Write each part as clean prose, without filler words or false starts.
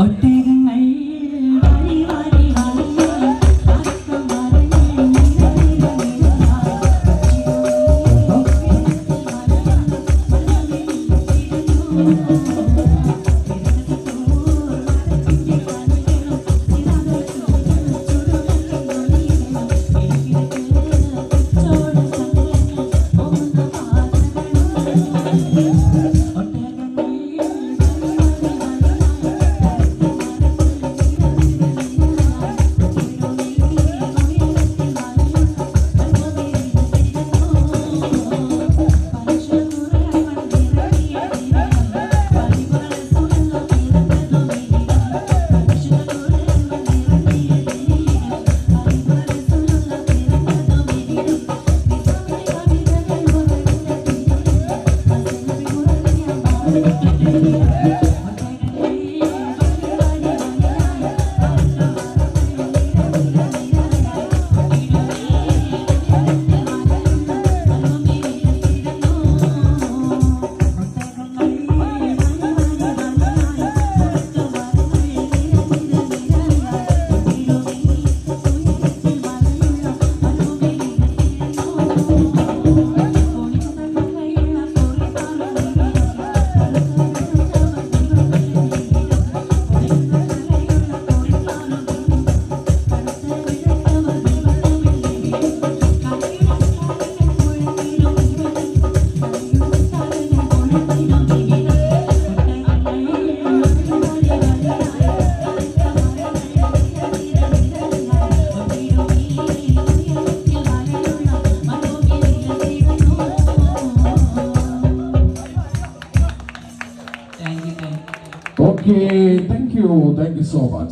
ഒട്ടകങ്ങൾ വാരി വാരി Okay, thank you so much.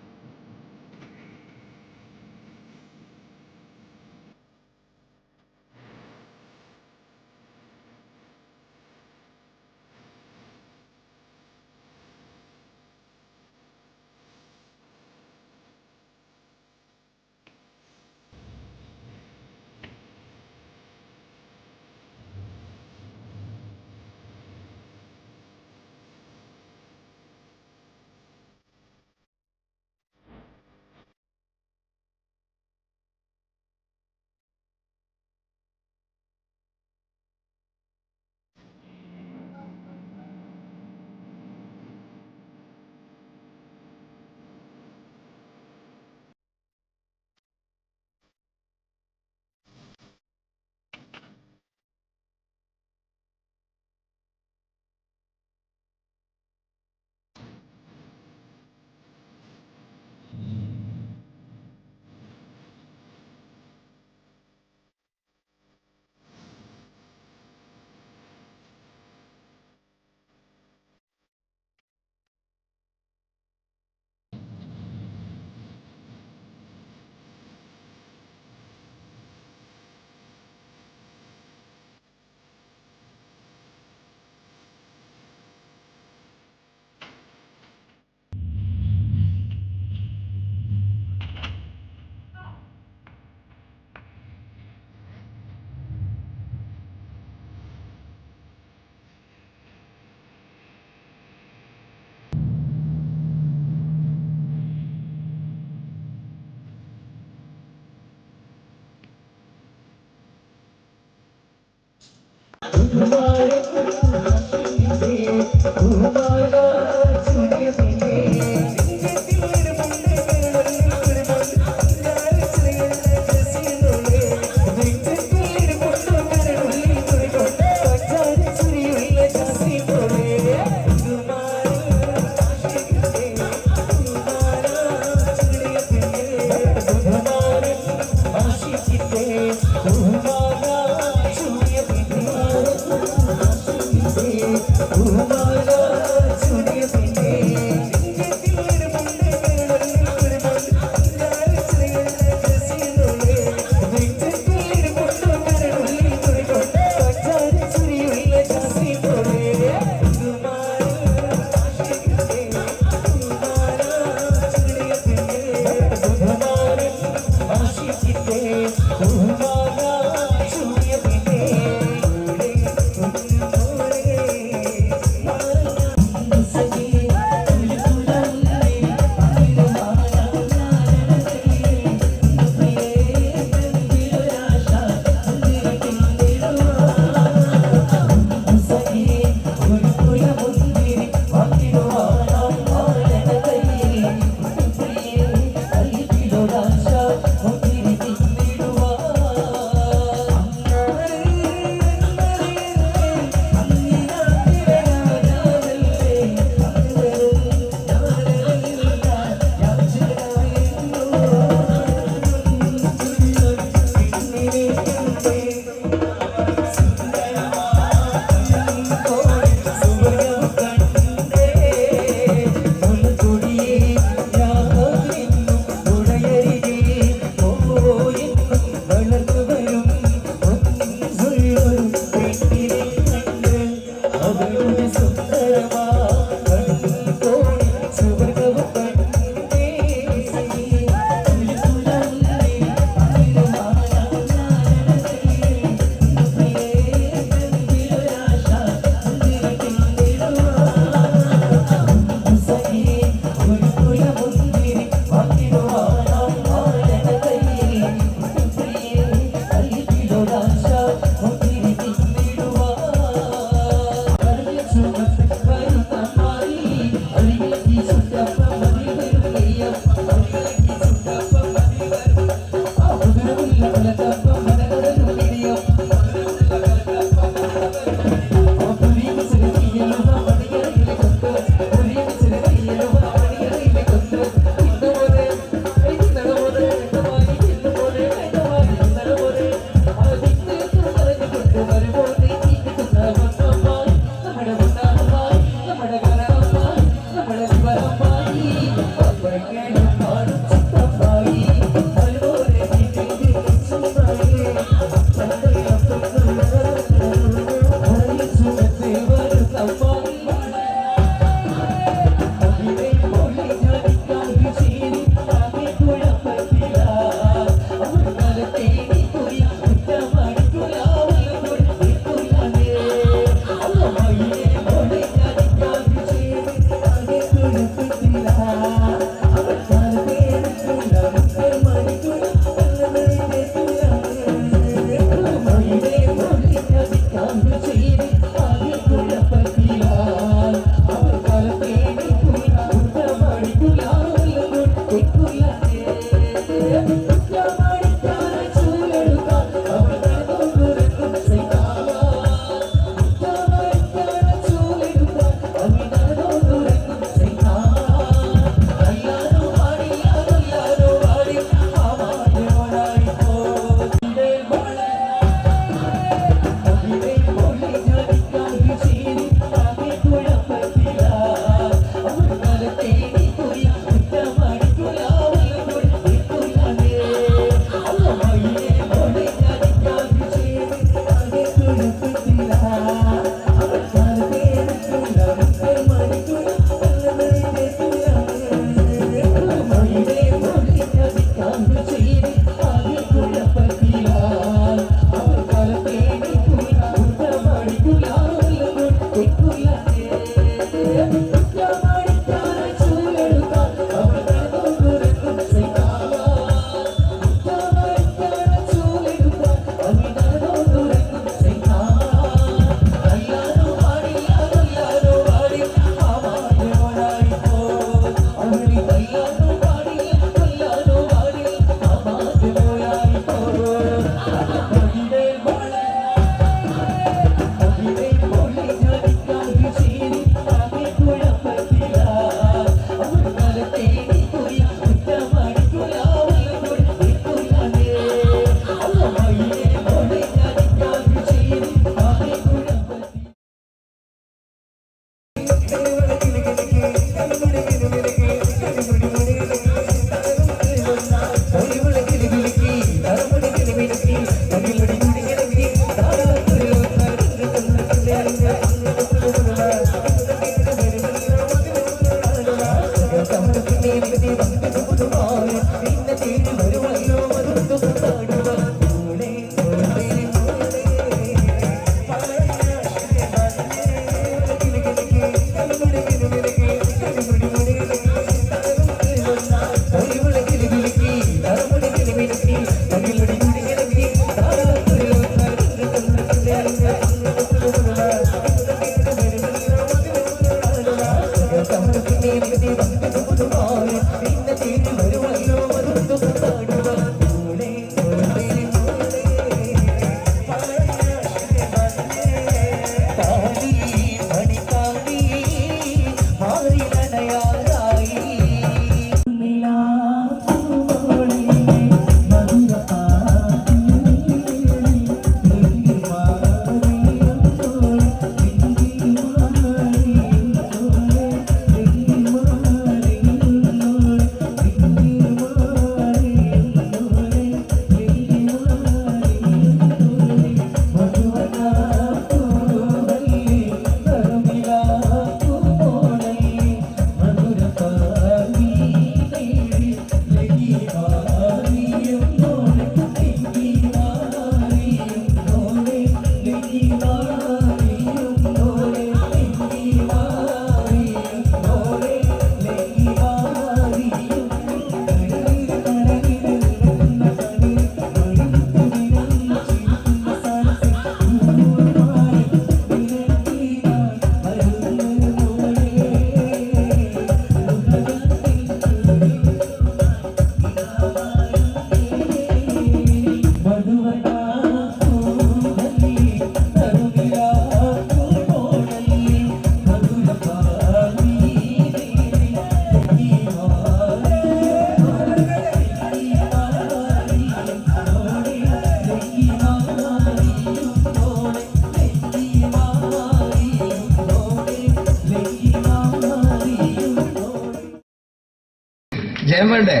Jayan വേണ്ടേ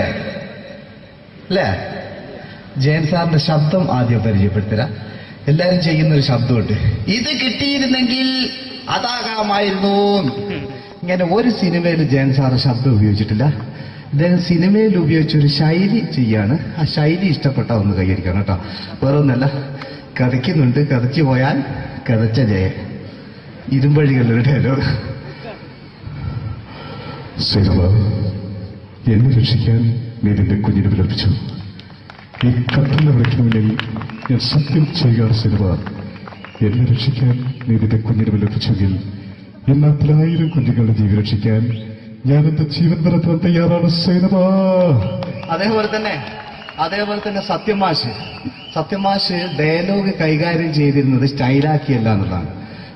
അല്ലേ? ജയൻ സാറിന്റെ ശബ്ദം ആദ്യം പരിചയപ്പെടുത്തരാ. എല്ലാരും ചെയ്യുന്ന ഒരു ശബ്ദമുണ്ട്, ഇത് കിട്ടിയിരുന്നെങ്കിൽ അതാകാമായിരുന്നു. ഇങ്ങനെ ഒരു സിനിമയിൽ ജയൻ സാറ് ശബ്ദം ഉപയോഗിച്ചിട്ടില്ല. അദ്ദേഹം സിനിമയിൽ ഉപയോഗിച്ച ഒരു ശൈലി ചെയ്യാണ്. ആ ശൈലി ഇഷ്ടപ്പെട്ട ഒന്ന് കൈയടിക്കണം കേട്ടോ. വേറെ ഒന്നല്ല, കഥയ്ക്കുന്നുണ്ട്, കഥയ്ക്ക് പോയാൽ കഥച്ച ജയൻ. ഇരുമ്പഴികളുടെ ഡയലോഗ്. സൈനബ, എന്നെ രക്ഷിക്കാൻ നീ നിന്റെ കുഞ്ഞിനെ വിലപിച്ചു. ഈ കത്തുന്ന വിളക്കിന് മുന്നിൽ ഞാൻ സത്യം ചെയ്യുക സൈനബ. എന്നെ രക്ഷിക്കാൻ നീ നിന്റെ കുഞ്ഞിനെ വിലപിച്ചെങ്കിൽ എന്നാത്തിൽ 1000 കുഞ്ഞുങ്ങളുടെ ജീവൻ രക്ഷിക്കാൻ ഞാൻ എന്റെ ജീവൻ നടത്താൻ തയ്യാറാണ് സൈനബ. അതേപോലെ തന്നെ സത്യമാഷ് ഡയലോഗ് കൈകാര്യം ചെയ്തിരുന്നത് സ്റ്റൈലാക്കിയല്ല എന്നുള്ളതാണ്.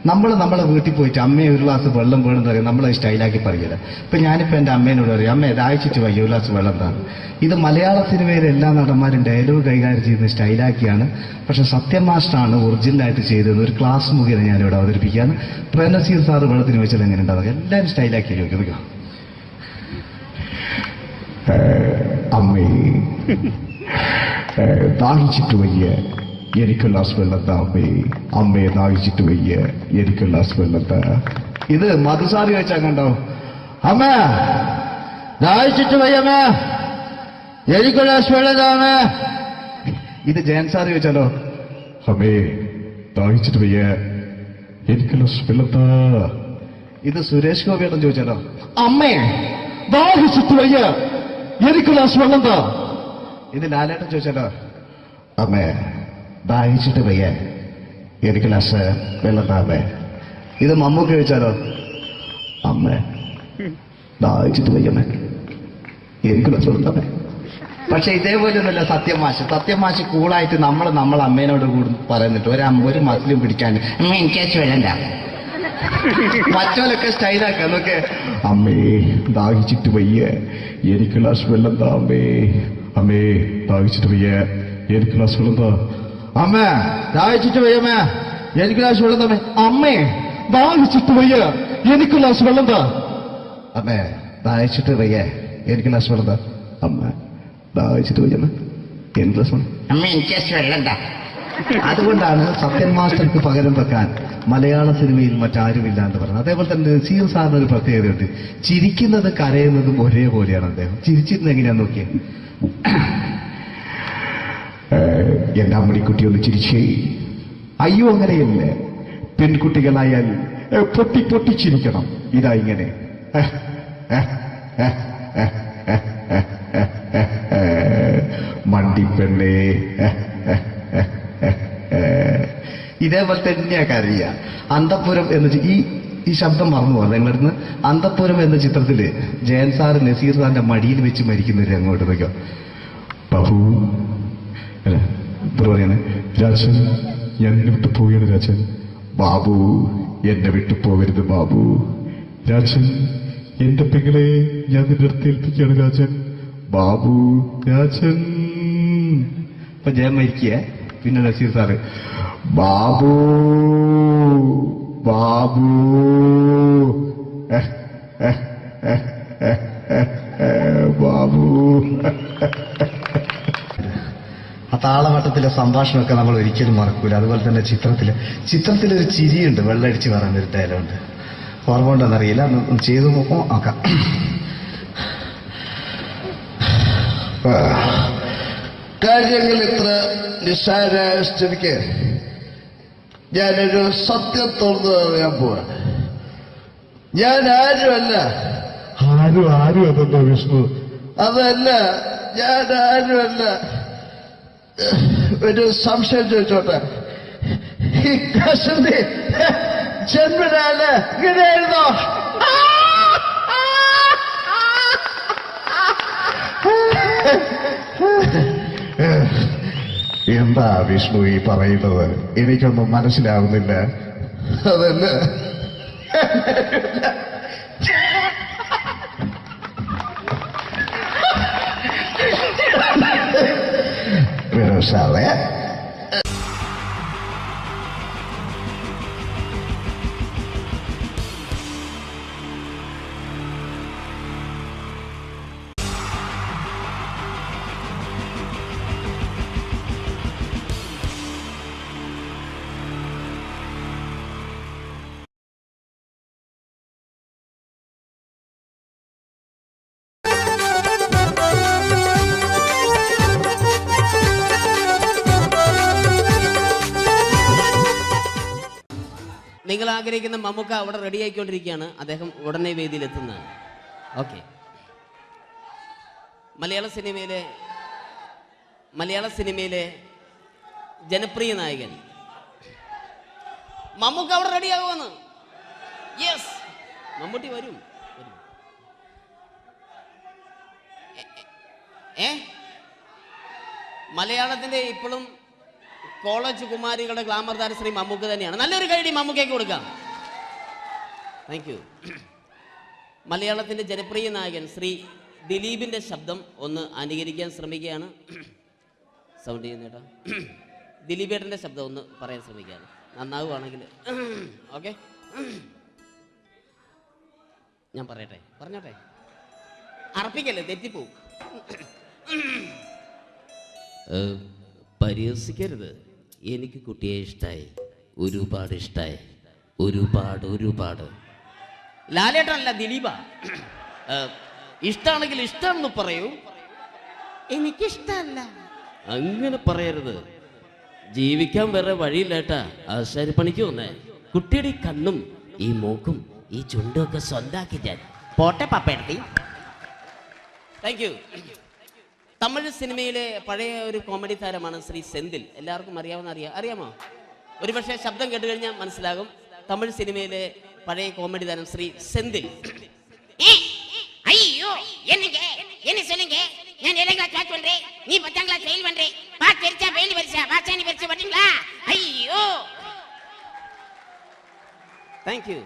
നമ്മളെ വീട്ടിൽ പോയിട്ട് അമ്മയെ ഒരു ഗ്ലാസ് വെള്ളം വേണമെന്ന് പറയും, നമ്മളത് സ്റ്റൈലാക്കി പറയില്ല. ഇപ്പൊ ഞാനിപ്പോ എന്റെ അമ്മേനോട് പറയും, അമ്മ ദാഹിച്ചിട്ട് വയ്യ ഒരു ഗ്ലാസ് വെള്ളം എന്താണ്. ഇത് മലയാള സിനിമയിലെ എല്ലാ നടന്മാരും ഡയലോഗ് കൈകാര്യം ചെയ്യുന്നത് സ്റ്റൈലാക്കിയാണ്. പക്ഷെ സത്യം മാസ്റ്ററാണ് ഒറിജിനലായിട്ട് ചെയ്തത്. ഒരു ക്ലാസ് മുഖേന ഞാനിവിടെ അവതരിപ്പിക്കുകയാണ്. പ്രേംനസീർ സാറ് വെള്ളത്തിന് വെച്ചാൽ എങ്ങനെ ഉണ്ടാവുക? എല്ലാവരും സ്റ്റൈലാക്കി ചോദിക്കുക. അമ്മേ, ദാഹിച്ചിട്ട് വയ്യ, എനിക്ക് ഗ്ലാസ് വെള്ളം താ അമ്മേ. അമ്മയെ ദാഹിച്ചിട്ട് വയ്യ, എനിക്ക് ഗ്ലാസ് വെള്ളം താ. ഇത് മധുസാറി വെച്ചാൽ കണ്ടോ, അമ്മ ദാഹിച്ചിട്ട് വയ്യമ്മ, എനിക്ക് ഗ്ലാസ് വെള്ളം താ അമ്മ. ഇത് ജയൻ സാറി വെച്ചാലോ, അമ്മേ ദാഹിച്ചിട്ട് വയ്യ, എനിക്ക് ഗ്ലാസ് വെള്ളം താ. ഇത് സുരേഷ് ഗോപിയേട്ടൻ ചോദിച്ചാലോ, അമ്മേ ദാഹിച്ചിട്ട് വയ്യ, എനിക്ക് ഗ്ലാസ് വെള്ളം താ. ഇത് ലാലേട്ടൻ ചോദിച്ചാലോ, അമ്മേ ദാഹിച്ചിട്ട് വയ്യ, എനിക്ക് ഗ്ലാസ് വെള്ളം താ അമ്മേ. ഇത് മമ്മൂക്ക് ചോദിച്ചാലോ, അമ്മേ ദാഹിച്ചിട്ട് വയ്യമ്മേ, എനിക്ക് ഗ്ലാസ് വെള്ളം താ അമ്മേ. പക്ഷെ ഇതേപോലെ ഒന്നുമല്ല സത്യമാഷ് കൂളായിട്ട് നമ്മളെ അമ്മേനോട് കൂടി പറയുന്നിട്ട് ഒരു മസിലും പിടിക്കാൻ അമ്മ എനിക്ക് വേണ്ട. മറ്റോലൊക്കെ സ്റ്റൈലാക്കാം നോക്കെ. അമ്മേ ദാഹിച്ചിട്ട് വയ്യ, എനിക്ക് ഗ്ലാസ് വെള്ളം താ അമ്മേ. അമ്മേ ദാഹിച്ചിട്ട് വയ്യ, എനിക്ക് ഗ്ലാസ് വെള്ളം താ. അമ്മ ദാഹിച്ചിട്ട് വയ്യമ്മ, എനിക്ക് ഗ്ലാസ് വെള്ളം തമ്മേ. അമ്മേ ദാഹിച്ചിട്ട് വയ്യ, എനിക്ക് ഗ്ലാസ് വെള്ളം താ. അമ്മേ ദാഹിച്ചിട്ട് വയ്യ, എനിക്ക് ഗ്ലാസ് വെള്ളം താ. അമ്മ ദാഹിച്ചിട്ട് വയ്യമ്മ, എനിക്ക് ഗ്ലാസ് വെള്ളം. അമ്മ എനിക്ക് വെള്ളം താ. അതുകൊണ്ടാണ് സത്യൻ മാസ്റ്റർക്ക് പകരം വെക്കാൻ മലയാള സിനിമയിൽ മറ്റാരുമില്ല എന്ന് പറയുന്നത്. അതേപോലെ തന്നെ നസീർ സാറിന് ഒരു പ്രത്യേകതയുണ്ട്, ചിരിക്കുന്നത് കരയുന്നതും ഒരേപോലെയാണ്. അദ്ദേഹം ചിരിച്ചിരുന്നത് എങ്ങനെയാന്ന് നോക്കിയേ. എന്റെ അമ്മടിക്കുട്ടി ഒന്ന് ചിരിച്ചേ. അയ്യോ അങ്ങനെയല്ല, പെൺകുട്ടികളായാൽ പൊട്ടി പൊട്ടിച്ചിരിക്കണം. ഇതാ ഇങ്ങനെ മണ്ടിപ്പെണ്ണേ. ഇതേപോലെ തന്നെയാ കരയ. അന്തപ്പുരം എന്ന ഈ ശബ്ദം മറന്നു പോകാം നിങ്ങളടുന്ന്. അന്തപ്പുരം എന്ന ചിത്രത്തില് ജയൻ സാർ നസീർ സാറിന്റെ മടിയിൽ വെച്ച് മരിക്കുന്നവര് അങ്ങോട്ട് നോക്കാം. ബാബു അല്ല എന്താ പറയാണ്, രാജൻ ഞാൻ എന്നെ വിട്ടു പോവുകയാണ് രാജൻ. ബാബു എന്നെ വിട്ടു പോകരുത് ബാബു. രാജൻ എന്റെ പെങ്ങളെ ഞാൻ നിന്റെ അടുത്ത് ഏൽപ്പിക്കുകയാണ് രാജൻ. ബാബു രാജൻ. ഇപ്പൊ ജയൻ മരിക്കുക. പിന്നെ നസീർ സാറ് ബാബു ബാബു ബാബു. ആ താളവട്ടത്തിലെ സംഭാഷണമൊക്കെ നമ്മൾ ഒരിക്കലും മറക്കൂല. അതുപോലെ തന്നെ ചിത്രത്തിലൊരു ചിരിയുണ്ട്, വെള്ളടിച്ച് പറയുന്നൊരു ഡയലോഗുണ്ട്. ഓർമ്മ ഉണ്ടെന്നറിയില്ല, ഒന്ന് ചെയ്തു നോക്കാം. കാര്യങ്ങൾ ഇത്ര നിസ്സാരമായ സ്ഥിതിക്ക് ഞാനൊരു സത്യം തുറന്നു പറയാൻ പോവാ. ഞാൻ ആരുമല്ല. ആരും അതല്ലോ വിഷ്ണു. അതല്ല, ഞാൻ ആരുമല്ല. ഒരു സംശയം ചോദിച്ചോട്ടെ, ഈ കസന്തി ജന്മനാല് ഇങ്ങനെയായിരുന്നോ? എന്താ വിഷ്ണു ഈ പറയുന്നത്? എനിക്കൊന്നും മനസ്സിലാവുന്നില്ല. അതല്ല, സാറേ നിങ്ങൾ ആഗ്രഹിക്കുന്ന മമ്മൂക്ക അവിടെ റെഡി ആയിക്കൊണ്ടിരിക്കുകയാണ്. അദ്ദേഹം ഉടനെ വേദിയിലെത്തുന്നതാണ്. ഓക്കെ. മലയാള സിനിമയിലെ ജനപ്രിയ നായകൻ മമ്മൂക്ക അവിടെ റെഡിയാകുമെന്ന്. യെസ്, മമ്മൂട്ടി വരും. മലയാളത്തിന്റെ ഇപ്പോഴും കോളേജ് കുമാരികളുടെ ഗ്ലാമർ താരം ശ്രീ മമ്മൂക്ക തന്നെയാണ്. നല്ലൊരു കൈഡി മമ്മൂക്കയ്ക്ക് കൊടുക്കാം. Thank you. മലയാളത്തിന്റെ ജനപ്രിയ നായകൻ ശ്രീ ദിലീപിന്റെ ശബ്ദം ഒന്ന് അനുകരിക്കാൻ ശ്രമിക്കുകയാണ്. സൗണ്ട് ചെയ്യുന്നേട്ടാ. ദിലീപേട്ടന്റെ ശബ്ദം ഒന്ന് പറയാൻ ശ്രമിക്കുകയാണ്. നന്നാവുകയാണെങ്കിൽ ഓക്കെ. ഞാൻ പറഞ്ഞോട്ടെ. അർപ്പിക്കല്ലേ, തെറ്റിപ്പോവും. പരിഹസിക്കരുത്. എനിക്ക് കുട്ടിയെ ഇഷ്ടമായി, ഒരുപാട് ഇഷ്ടമായി, ഒരുപാട്. ലാലേട്ടനല്ല, ദിലീപ. ഇഷ്ടമാണെങ്കിൽ ഇഷ്ടമെന്ന് പറയൂ, എനിക്കിഷ്ടമല്ല അങ്ങനെ പറയരുത്. ജീവിക്കാൻ വേറെ വഴിയില്ലേട്ടാ. ആശാരിപ്പണിക്ക് വന്നേ. കുട്ടിയുടെ ഈ കണ്ണും ഈ മൂക്കും ഈ ചുണ്ടും ഒക്കെ സ്വന്താക്കി ഞാൻ പോട്ടെ പപ്പയെടുത്തി. Thank you. തമിഴ് സിനിമയിലെ പഴയ ഒരു കോമഡി താരമാണ് ശ്രീ സെന്തിൽ. എല്ലാവർക്കും അറിയാമോ? ഒരുപക്ഷെ ശബ്ദം കേട്ട് കഴിഞ്ഞാൽ മനസ്സിലാകും. തമിഴ് സിനിമയിലെ പഴയ കോമഡി താരം ശ്രീ സെന്തിൽ. ஐயோ என்னங்க என்ன சொல்லுங்க நான் 7th கிளாஸ் பாஸ் பண்றேன் நீ 10th கிளாஸ் ஃபெயில் பண்றே பாஸ் தெரிச்சா ஃபெயில் வரிசா பாஸானி வரிசா வரீங்களா ஐயோ താങ്ക് യു.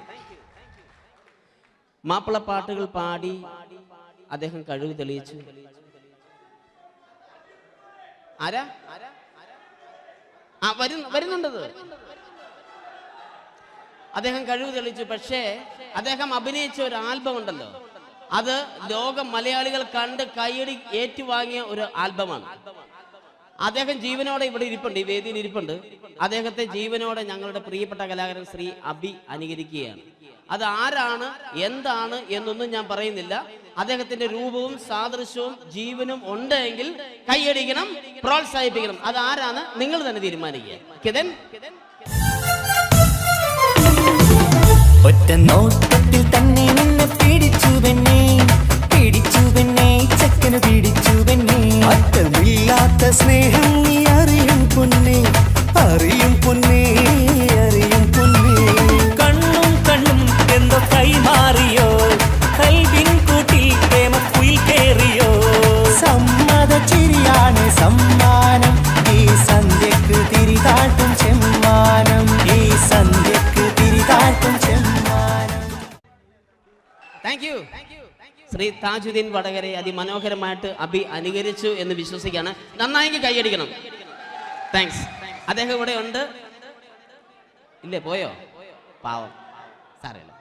മാപ്പിളപ്പാട്ടുകൾ പാടി അദ്ദേഹം കഴിവ് തെളിയിച്ചു. ആരാ വരുന്നുണ്ടത്. അദ്ദേഹം കഴിവ് തെളിയിച്ചു. പക്ഷേ അദ്ദേഹം അഭിനയിച്ച ഒരു ആൽബം ഉണ്ടല്ലോ, അത് ലോക മലയാളികൾ കണ്ട് കൈയടി ഏറ്റുവാങ്ങിയ ഒരു ആൽബമാണ്. അദ്ദേഹം ജീവനോടെ ഇവിടെ ഇരിപ്പുണ്ട്, ഈ വേദിയിൽ ഇരിപ്പുണ്ട്. അദ്ദേഹത്തെ ജീവനോടെ ഞങ്ങളുടെ പ്രിയപ്പെട്ട കലാകാരൻ ശ്രീ അബി അനുകരിക്കുകയാണ്. അത് ആരാണ് എന്താണ് എന്നൊന്നും ഞാൻ പറയുന്നില്ല. അദ്ദേഹത്തിന്റെ രൂപവും സാദൃശ്യവും ജീവനും ഉണ്ടെങ്കിൽ കൈയടിക്കണം, പ്രോത്സാഹിപ്പിക്കണം. അത് ആരാണ് നിങ്ങൾ തന്നെ തീരുമാനിക്കുക. ഒറ്റ നോട്ടത്തിൽ തന്നെ നിന്നെ പിടിച്ചു പെണ്ണേ ചക്കന് പിടിച്ചു പെണ്ണേ. അറ്റമില്ലാത്ത സ്നേഹം നീ അറിയും പൊന്നേ കണ്ണും എന്തോ കൈമാറിയോ കൽവിൻ കൂട്ടിൽ പ്രേമക്കുയിൽ കേറിയോ. സമ്മത ചിരിയാണ് സമ്മാനം ഈ സന്ധ്യക്ക് തിരിതാട്ടും ചെമ്മാനം താങ്ക് യു. ശ്രീ താജുദ്ദീൻ വടകരെ അതിമനോഹരമായിട്ട് അബി അനുകരിച്ചു എന്ന് വിശ്വസിക്കുകയാണ്. നന്നായെങ്കിൽ കൈയടിക്കണം. താങ്ക്സ്. അദ്ദേഹം ഇവിടെ ഉണ്ട്. ഇല്ലേ, പോയോ? പാവം, സാരമില്ല.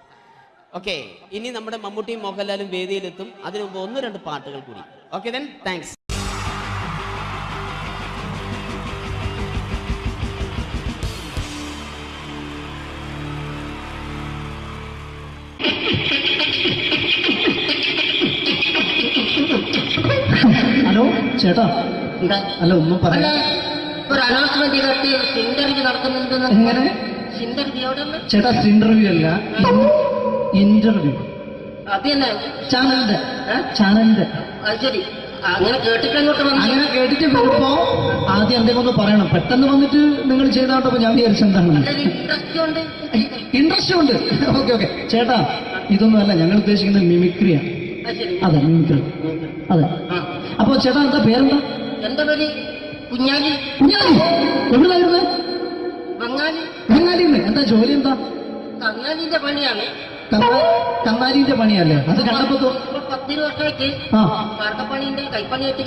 ഓക്കെ, ഇനി നമ്മുടെ മമ്മൂട്ടിയും മോഹൻലാലും വേദിയിലെത്തും. അതിനു മുമ്പ് 1-2 പാട്ടുകൾ കൂടി. Okay then, thanks. ഹലോ ചേട്ടാ, അല്ല ഒന്നും പറയാ. ഒരു അനൗൺസ്മെന്റ് ചെയ്തിട്ട് ഇന്റർവ്യൂ നടക്കുന്നുണ്ടെന്ന്. എങ്ങനെ? ചേട്ടാ, ഇന്റർവ്യൂ അല്ല, ഇന്റർവ്യൂ. അത് തന്നെ ചാനലിന്റെ. അത് ശരി, അങ്ങനെ കേട്ടിട്ട് അങ്ങനെ കേട്ടിട്ട് വരുമ്പോ ആദ്യം എന്തെങ്കിലും ഒന്ന് പറയണം. പെട്ടെന്ന് വന്നിട്ട് നിങ്ങൾ ചെയ്താട്ടപ്പോ ഞാൻ വിചാരിച്ചെന്താണ് ഇൻട്രസ്റ്റ് ഉണ്ട്. ഓക്കെ. ചേട്ടാ, ഇതൊന്നും അല്ല, ഞങ്ങൾ ഉദ്ദേശിക്കുന്നത് മിമിക്രിയാണ്. അതെ, മിമിക്രി. അതെ. അപ്പൊ ചേട്ടാ, എന്താ പേരെന്താ? എന്റെ പേര് കുഞ്ഞാലി. എവിടുന്നായിരുന്നു? ബംഗാളിന്ന്. എന്താ ജോലി? എന്താ? കങ്ങാലിന്റെ പണിയാണ്. കന്നാലിന്റെ പണിയല്ലേ? അത് കണ്ടപ്പോ 10 വർഷമായിട്ട് വാർക്കപ്പണിന്റെ കൈപ്പണിയായിട്ട്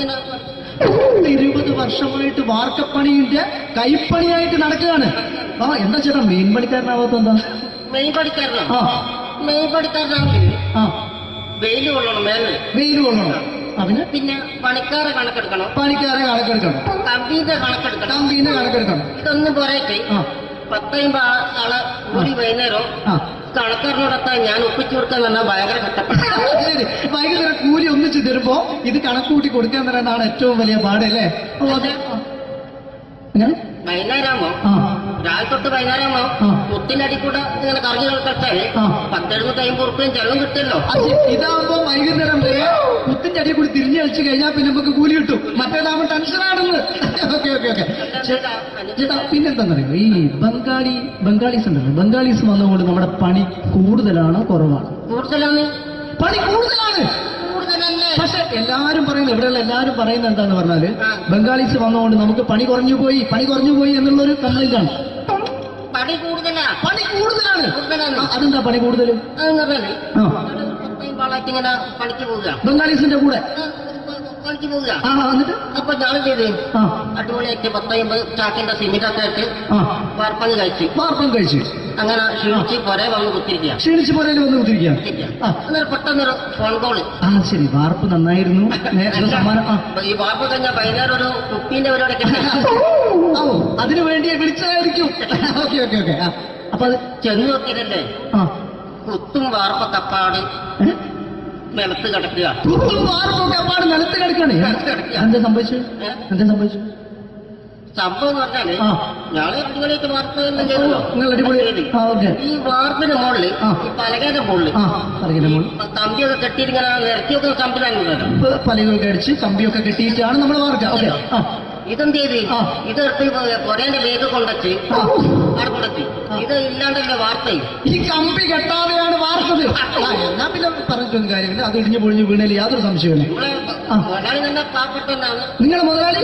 20 വർഷമായിട്ട് വാർക്കപ്പണിന്റെ കൈപ്പണിയായിട്ട് നടക്കുകയാണ്. എന്താ ചേട്ടാ മെയിൻ പണിക്കാരനാവാത്ത? എന്താ മെയിൻ പണിക്കാരനാണെങ്കിൽ വെയിൽ കൊള്ളണം, വെയിൽ കൊള്ളണം. അതിന് പിന്നെ പണിക്കാരെ കണക്കെടുക്കണം, കമ്പീന്റെ കണക്കെടുക്കണം. ഇതൊന്നും പോരായിട്ട് 10-50 ആളെ കൂടി വൈകുന്നേരം കണക്കാരനോടൊക്കെ ഞാൻ ഒപ്പിച്ചു കൊടുക്കാൻ പറഞ്ഞാൽ ഭയങ്കര കഷ്ടപ്പെട്ടു. വൈകുന്നേരം കൂലി ഒന്നിച്ചു തരുമ്പോ ഇത് കണക്കൂട്ടി കൊടുക്കാൻ തരാനാണ് ഏറ്റവും വലിയ പാടല്ലേ? വൈകുന്നേരമാകുമ്പോ രാവിലെ തൊട്ട് വൈകുന്നേരം മുത്തിന്റെ അടി കൂടെ ഇങ്ങനെ കറങ്ങി കളിച്ചാല് 10-750 ഉറുപ്പിയും ചെലവും കിട്ടുമല്ലോ. ഇതാകുമ്പോ വൈകുന്നേരം വരെ മുത്തിന്റെ അടിയെ കൂടി തിരിഞ്ഞു കളിച്ചു കഴിഞ്ഞാൽ പിന്നെ നമുക്ക് കൂലി കിട്ടും. മറ്റേതാകുമ്പോ ടെൻഷനാണെന്ന്. ഓക്കെ ഓക്കെ ഓക്കെ ചേട്ടാ, പിന്നെന്താണെന്നറിയോ, ഈ ബംഗാളീസ് ഉണ്ടല്ലോ, ബംഗാളീസ് വന്നുകൊണ്ട് നമ്മുടെ പണി കൂടുതലാണോ കുറവാണ്? കൂടുതലാണ്. പണി കൂടുതലാണ്. പക്ഷെ എല്ലാരും പറയുന്നത്, ഇവിടെയുള്ള എല്ലാരും പറയുന്നത് എന്താന്ന് പറഞ്ഞാല് ബംഗാളീസ് വന്നുകൊണ്ട് നമുക്ക് പണി കുറഞ്ഞു പോയി എന്നുള്ളൊരു കംപ്ലൈന്റ് ആണ്. പണി കൂടുതലാണ്. അതെന്താ പണി കൂടുതലും? ഇങ്ങനെ പണിക്ക് പോവുക ബംഗാളീസിന്റെ കൂടെ പണിക്ക് പോവുക. എന്നിട്ട് അപ്പൊ ഞാൻ ചെയ്ത് അടിപൊളിയായിട്ട് 10-50 ചാക്കിന്റെ സിമെന്റൊക്കെ ആയിട്ട് വാർപ്പങ്ങ് കഴിച്ചു. അങ്ങനെ ക്ഷീണിച്ച് പുറേ വന്ന് കുത്തിരിക്കുക. അന്നേരം പെട്ടെന്നൊരു ഫോൺ കോള്. ശരി, വാർപ്പ് നന്നായിരുന്നു. ഈ വാർപ്പ് കഴിഞ്ഞാൽ വൈകുന്നേരം ഒരു കുപ്പീന്റെ പരിപാടിയൊക്കെ അതിനു വേണ്ടി വിളിച്ചതായിരിക്കും. അപ്പൊ അത് ചെന്ന് നോക്കിയതല്ലേ, കുത്തും വാർപ്പ കപ്പാട് നിലത്ത് കിടക്കുക. നിലത്ത് കിടക്കാണ്. എന്താ സംഭവിച്ചു? സംഭവം എന്ന് പറഞ്ഞാല് ഞാള് അടിപൊളിയായിട്ട് വാർപ്പ് ഈ വാർപ്പിന്റെ മുകളില് ഈ പലകയുടെ മുകളില് കമ്പിയൊക്കെ കെട്ടിയിങ്ങനെ നിരത്തിയൊക്കെ സംവിധാനം പലകൊക്കെ അടിച്ച് കമ്പിയൊക്കെ കെട്ടിയിട്ടാണ് നമ്മൾ വാർക്കുക. ഇതെന്ത് ചെയ്ത് ഇതെടുത്ത് പൊരേന്റെ വേഗം കൊണ്ടച്ച് അവിടെ കൊണ്ടെത്തി. ഇത് ഇല്ലാണ്ടല്ലേ വാർത്ത. ഈ കമ്പി കെട്ടാതെയാണ് വാർത്തത്. എന്നാ പിന്നെ പറഞ്ഞിട്ടൊന്നും കാര്യമില്ല. അത് ഇടിഞ്ഞു പൊളിഞ്ഞു വീണേൽ യാതൊരു സംശയമില്ല. മുതലാളി തന്നെ പാവപ്പെട്ടവനാണ്. നിങ്ങളെ മുതലാളി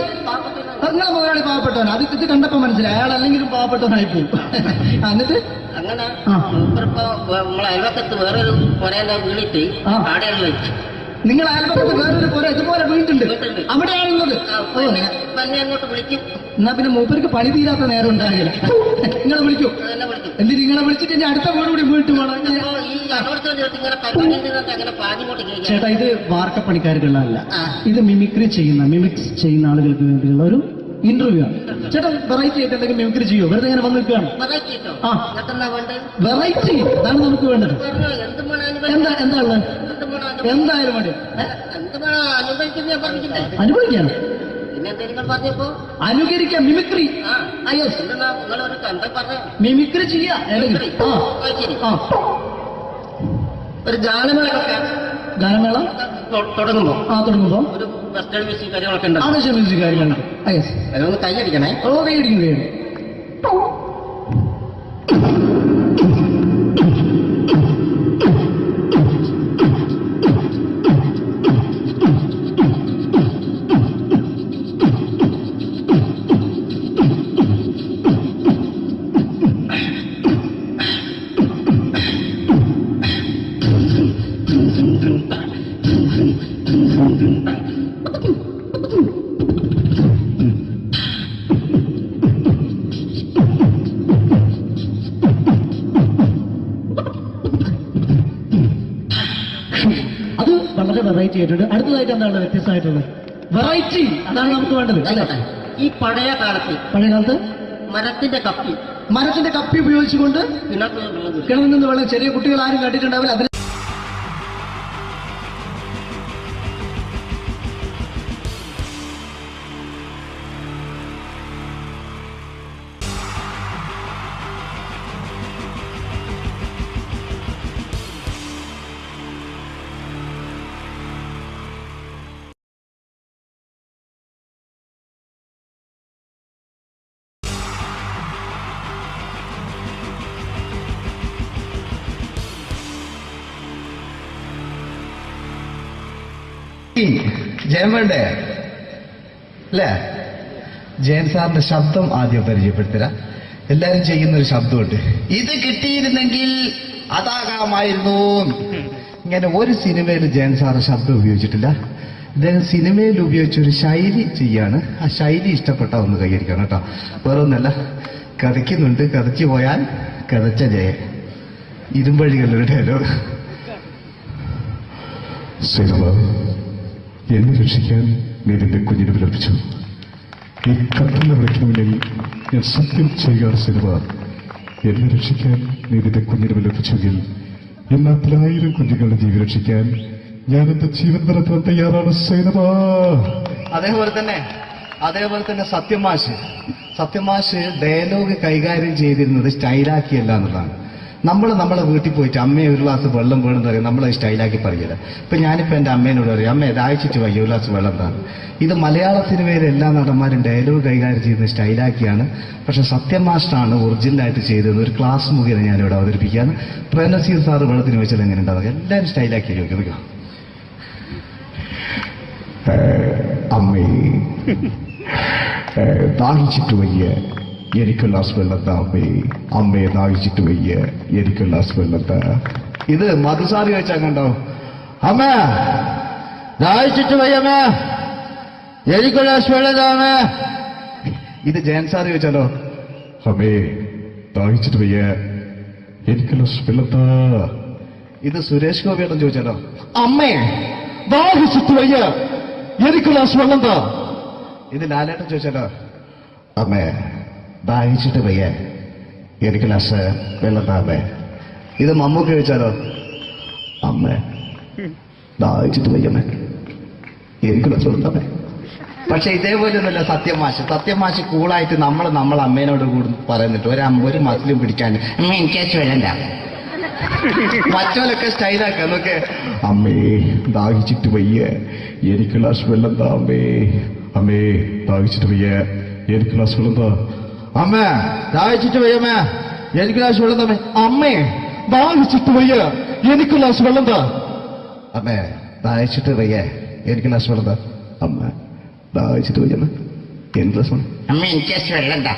പാവപ്പെട്ടവനാണ്. അത് ഇത് കണ്ടപ്പോ മനസ്സിലായി. അയാൾ അല്ലെങ്കിലും പാവപ്പെട്ടവനായി പോകും. എന്നിട്ട് അങ്ങനെ ഇപ്പൊ നമ്മളെ അയൽവക്കത്ത് വേറൊരു പൊരേന്റെ വീണിട്ട് ആടെയാണ് വെച്ചു. നിങ്ങൾ അയൽപക്കത്ത് വേറൊരു പോലെ ഇതുപോലെ വീട്ടുണ്ട്, അവിടെയാണുള്ളത്. അങ്ങോട്ട് വിളിക്കും. എന്നാ പിന്നെ മൂപ്പർക്ക് പണി തീരാത്ത നേരം ഉണ്ടാകില്ല. നിങ്ങളെ വിളിക്കും. എന്തിന് നിങ്ങളെ വിളിച്ചിട്ട് ഇനി അടുത്ത വീട് കൂടി വീട്ടു വേണം. ചേട്ടാ, ഇത് വാർക്കപ്പണിക്കാർക്കുള്ളതല്ല. ഇത് മിമിക്സ് ചെയ്യുന്ന ആളുകൾക്ക് വേണ്ടിയുള്ള ഒരു ഇന്റർവ്യൂ ആണ്. ചേട്ടാ, വെറൈറ്റി ആയിട്ട് എന്തെങ്കിലും മിമിക്രി ചെയ്യോ? വെറുതെ ഇങ്ങനെ വന്ന് നിൽക്കുകയാണ്. വെറൈറ്റി അതാണ് നമുക്ക് വേണ്ടത്. എന്താ ഉള്ളത്? എന്തായാലും മതി. അനുഭവിക്കാണ്, അനുകരിക്കാം. മിമിക്രി മിമിക്രി ചെയ്യാ. ഒരു ഗാനമേള തുടങ്ങുമ്പോ ഒരു വെസ്റ്റേൺ മ്യൂസിക് കാര്യങ്ങളൊക്കെ ഉണ്ട്. മ്യൂസിക് കാര്യങ്ങളുണ്ട്. അതൊന്ന് കൈയടിക്കണേ. കൈയടിക്കും. അത് വളരെ വെറൈറ്റി ആയിട്ടുണ്ട്. അടുത്തതായിട്ട് എന്താണ് വ്യത്യസ്തമായിട്ടുള്ളത്? വെറൈറ്റി അതാണ് നമുക്ക് വേണ്ടത്. ഈ പഴയ കാലത്ത് മരത്തിന്റെ കപ്പി ഉപയോഗിച്ചുകൊണ്ട് കിണറിൽ നിന്ന് വെള്ളം ചെറിയ കുട്ടികൾ ആരും കണ്ടിട്ടുണ്ടാവില്ല. അതിന് ജയൻ വേണ്ടേ അല്ലേ? ജയൻ സാറിന്റെ ശബ്ദം ആദ്യം പരിചയപ്പെടുത്തരാ. എല്ലാരും ചെയ്യുന്നൊരു ശബ്ദമുണ്ട്. ഇത് കിട്ടിയിരുന്നെങ്കിൽ അതാകാമായിരുന്നു. ഇങ്ങനെ ഒരു സിനിമയിൽ ജയൻ സാറ് ശബ്ദം ഉപയോഗിച്ചിട്ടില്ല. ഇദ്ദേഹം സിനിമയിൽ ഉപയോഗിച്ചൊരു ശൈലി ചെയ്യാണ്. ആ ശൈലി ഇഷ്ടപ്പെട്ട ഒന്ന് കൈയടിക്കണം കേട്ടോ. വേറൊന്നല്ല, കഥയ്ക്കുന്നുണ്ട്. കഥയ്ക്ക് പോയാൽ കഥച്ച ജയൻ. ഇരുമ്പഴികളുടെ ഡയലോഗ്. എന്നെ രക്ഷിക്കാൻ നീ നിന്റെ കുഞ്ഞിനെ വിലപിച്ചു. ഈ കത്തുന്ന വിളക്കിന് മുന്നിൽ ഞാൻ സത്യം ചെയ്യുക സിനിമ. എന്നെ രക്ഷിക്കാൻ നീ നിന്റെ കുഞ്ഞിനെ വിലപിച്ചെങ്കിൽ ഈ 40,000 കുഞ്ഞുങ്ങളുടെ ജീവൻ രക്ഷിക്കാൻ ഞാൻ എന്റെ ജീവൻ നടത്താൻ തയ്യാറാണ് സൈനമ. അതേപോലെ തന്നെ അതേപോലെ തന്നെ സത്യമാഷ് ഡയലോഗ് കൈകാര്യം ചെയ്തിരുന്നത് സ്റ്റൈലാക്കിയല്ല എന്നുള്ളതാണ്. നമ്മൾ നമ്മളെ വീട്ടിൽ പോയിട്ട് അമ്മയെ ഒരു ഗ്ലാസ് വെള്ളം വേണമെന്ന് പറയും, നമ്മളത് സ്റ്റൈലാക്കി പറയില്ല. ഇപ്പൊ ഞാനിപ്പോ എന്റെ അമ്മേനോട് പറയും, അമ്മ ദാഹിച്ചിട്ട് വയ്യ ഒരു ഗ്ലാസ് വെള്ളം എന്താണ്. ഇത് മലയാള സിനിമയിലെ എല്ലാ നടന്മാരും ഡയലോഗ് കൈകാര്യം ചെയ്യുന്നത് സ്റ്റൈലാക്കിയാണ്. പക്ഷെ സത്യമാഷ്ടാണ് ഒറിജിനലായിട്ട് ചെയ്തത്. ഒരു ക്ലാസ് മുഖേന ഞാനിവിടെ അവതരിപ്പിക്കുകയാണ്. പ്രേംനസീർ സാറ് വെള്ളത്തിന് വെച്ചാൽ എങ്ങനെ ഉണ്ടാവുക, എല്ലാവരും സ്റ്റൈലാക്കി ചോദിക്കുക. അമ്മേ ദാഹിച്ചിട്ട് വയ്യ എനിക്ക് ഗ്ലാസ് വെള്ളം താ അമ്മേ, അമ്മയെ ദാഹിച്ചിട്ട് വയ്യ എനിക്ക് ഗ്ലാസ് വെള്ളം താ. ഇത് മധുസാറി ചോദിച്ചാൽ കണ്ടോ, അമ്മ ദാഹിച്ചിട്ട് വയ്യമ്മ എനിക്ക് ഗ്ലാസ് വെള്ളം താ അമ്മ. ഇത് ജയൻ സാറ് ചോദിച്ചാലോ, അമ്മേ ദാഹിച്ചിട്ട് വയ്യ എനിക്ക് ഗ്ലാസ് വെള്ളം താ. ഇത് സുരേഷ് ഗോപിയേട്ടൻ ചോദിച്ചാലോ, അമ്മേ ദാഹിച്ചിട്ട് വയ്യ എനിക്ക് ഗ്ലാസ് വെള്ളം താ. ഇത് ലാലേട്ടൻ ചോദിച്ചാലോ, അമ്മേ ദാഹിച്ചിട്ട് വയ്യ എനിക്ക് ഗ്ലാസ് വെള്ളം താ അമ്മേ. ഇത് മമ്മൂക്ക് ചോദിച്ചാലോ, അമ്മേ ദാഹിച്ചിട്ട് വയ്യമ്മേ എനിക്ക് ഗ്ലാസ് വെള്ളം താ അമ്മേ. പക്ഷെ ഇതേപോലെയൊന്നുമല്ല സത്യമാഷ് കൂളായിട്ട് നമ്മളെ അമ്മേനോട് കൂടി പറയുന്നിട്ട് ഒരു മസിലും പിടിക്കാൻ അമ്മ എനിക്ക് വേണ്ട മറ്റോലൊക്കെ സ്റ്റൈലാക്കാം നോക്കെ. അമ്മേ ദാഹിച്ചിട്ട് വയ്യ എനിക്ക് ഗ്ലാസ് വെള്ളം താ അമ്മേ, അമ്മേ ദാഹിച്ചിട്ട് വയ്യ എനിക്ക് ഗ്ലാസ് വെള്ളം താ. അമ്മ ദാഹിച്ചിട്ട് വയ്യമ്മ എനിക്ക് ഗ്ലാസ് വെള്ളം താ അമ്മ. അമ്മേ ദാഹിച്ചിട്ട് വയ്യ എനിക്ക് ഗ്ലാസ് വെള്ളം താ. അമ്മേ ദാഹിച്ചിട്ട് വയ്യ എനിക്ക് ഗ്ലാസ് വെള്ളം താ. അമ്മ ദാഹിച്ചിട്ട് വയ്യ എനിക്ക് ഗ്ലാസ് വെള്ളം. അമ്മ എനിക്ക് വെള്ളം താ.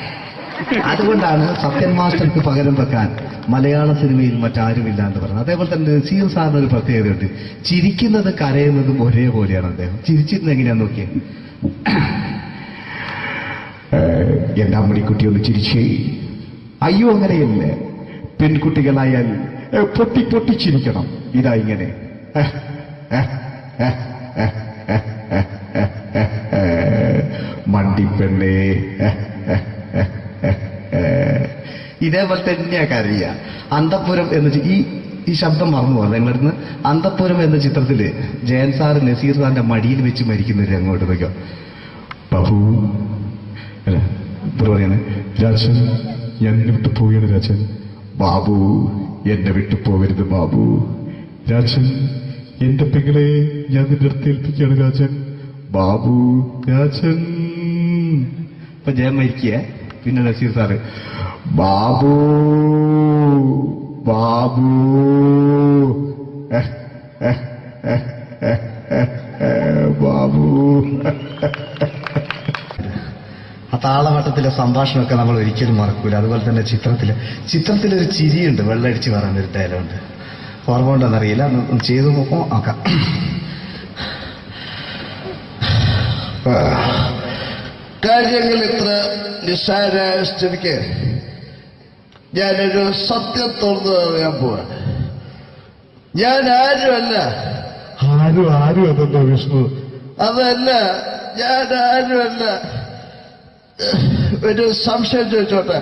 അതുകൊണ്ടാണ് സത്യൻ മാസ്റ്റർക്ക് പകരം വെക്കാൻ മലയാള സിനിമയിൽ മറ്റാരുമില്ല എന്ന് പറഞ്ഞത്. അതേപോലെ തന്നെ നസീർ സാറിന് ഒരു പ്രത്യേകതയുണ്ട്, ചിരിക്കുന്നത് കരയുന്നതും ഒരേപോലെയാണ് അദ്ദേഹം. ചിരിച്ചിരുന്നത് എങ്ങനെയാന്ന് നോക്കിയേ. എന്റെ അമ്മടിക്കുട്ടി ഒന്ന് ചിരിച്ചേ. അയ്യോ അങ്ങനെയല്ല, പെൺകുട്ടികളായാൽ പൊട്ടി പൊട്ടി ചിരിക്കണം. ഇതാ ഇങ്ങനെ മണ്ടിപ്പെണ്ണേ. ഇതേപോലെ തന്നെയാ കരയ. അന്തപ്പുരം എന്ന ഈ ശബ്ദം മറന്നു പോകാം നിങ്ങളിടുന്ന്. അന്തപ്പുരം എന്ന ചിത്രത്തില് ജയൻ സാറ് നസീർ സാറിന്റെ മടിയിൽ വെച്ച് മരിക്കുന്നവര് അങ്ങോട്ട് നോക്കാം. ബാബു പറയാണ്, രാജൻ ഞാൻ എന്നെ വിട്ടു പോവുകയാണ് രാജൻ. ബാബു എന്നെ വിട്ടു പോകരുത് ബാബു. രാജൻ എന്റെ പെങ്ങളെ ഞാൻ നിന്റെ അടുത്ത് ഏൽപ്പിക്കുകയാണ് രാജൻ. ബാബു രാജൻ. ഇപ്പൊ ജയൻ മരിക്കുക, പിന്നെ നസീർ സാറ് ബാബു ബാബു ബാബു. ആ താളവട്ടത്തിലെ സംഭാഷണമൊക്കെ നമ്മൾ ഒരിക്കലും മറക്കൂല. അതുപോലെ തന്നെ ചിത്രത്തിലൊരു ചിരിയുണ്ട്, വെള്ളടിച്ച് പറയുന്ന ഒരു ഡയലോഗുണ്ട്. ഓർമ്മ ഉണ്ടെന്നറിയില്ല, ഒന്ന് ചെയ്തു നോക്കാം. കാര്യങ്ങൾ ഇത്ര നിസ്സാരമായ സ്ഥിതിക്ക് ഞാനൊരു സത്യം തുറന്നു പറയാൻ പോവാ. ഞാൻ ആരുമല്ല. ആരും അതെന്താ വിഷ്ണു? അതല്ല, ഞാൻ ആരുമല്ല. ഒരു സംശയം ചോദിച്ചോട്ടെ,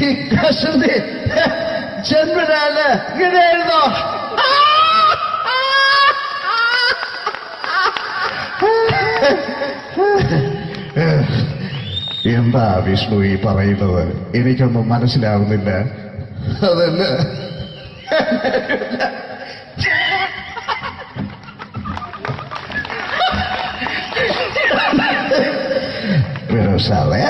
ഈ കസന്തി ജന്മനാല് ഇങ്ങനെയായിരുന്നോ? എന്താ വിഷ്ണു ഈ പറയുന്നത്? എനിക്കൊന്നും മനസ്സിലാവുന്നില്ല. അതല്ല, സാറേ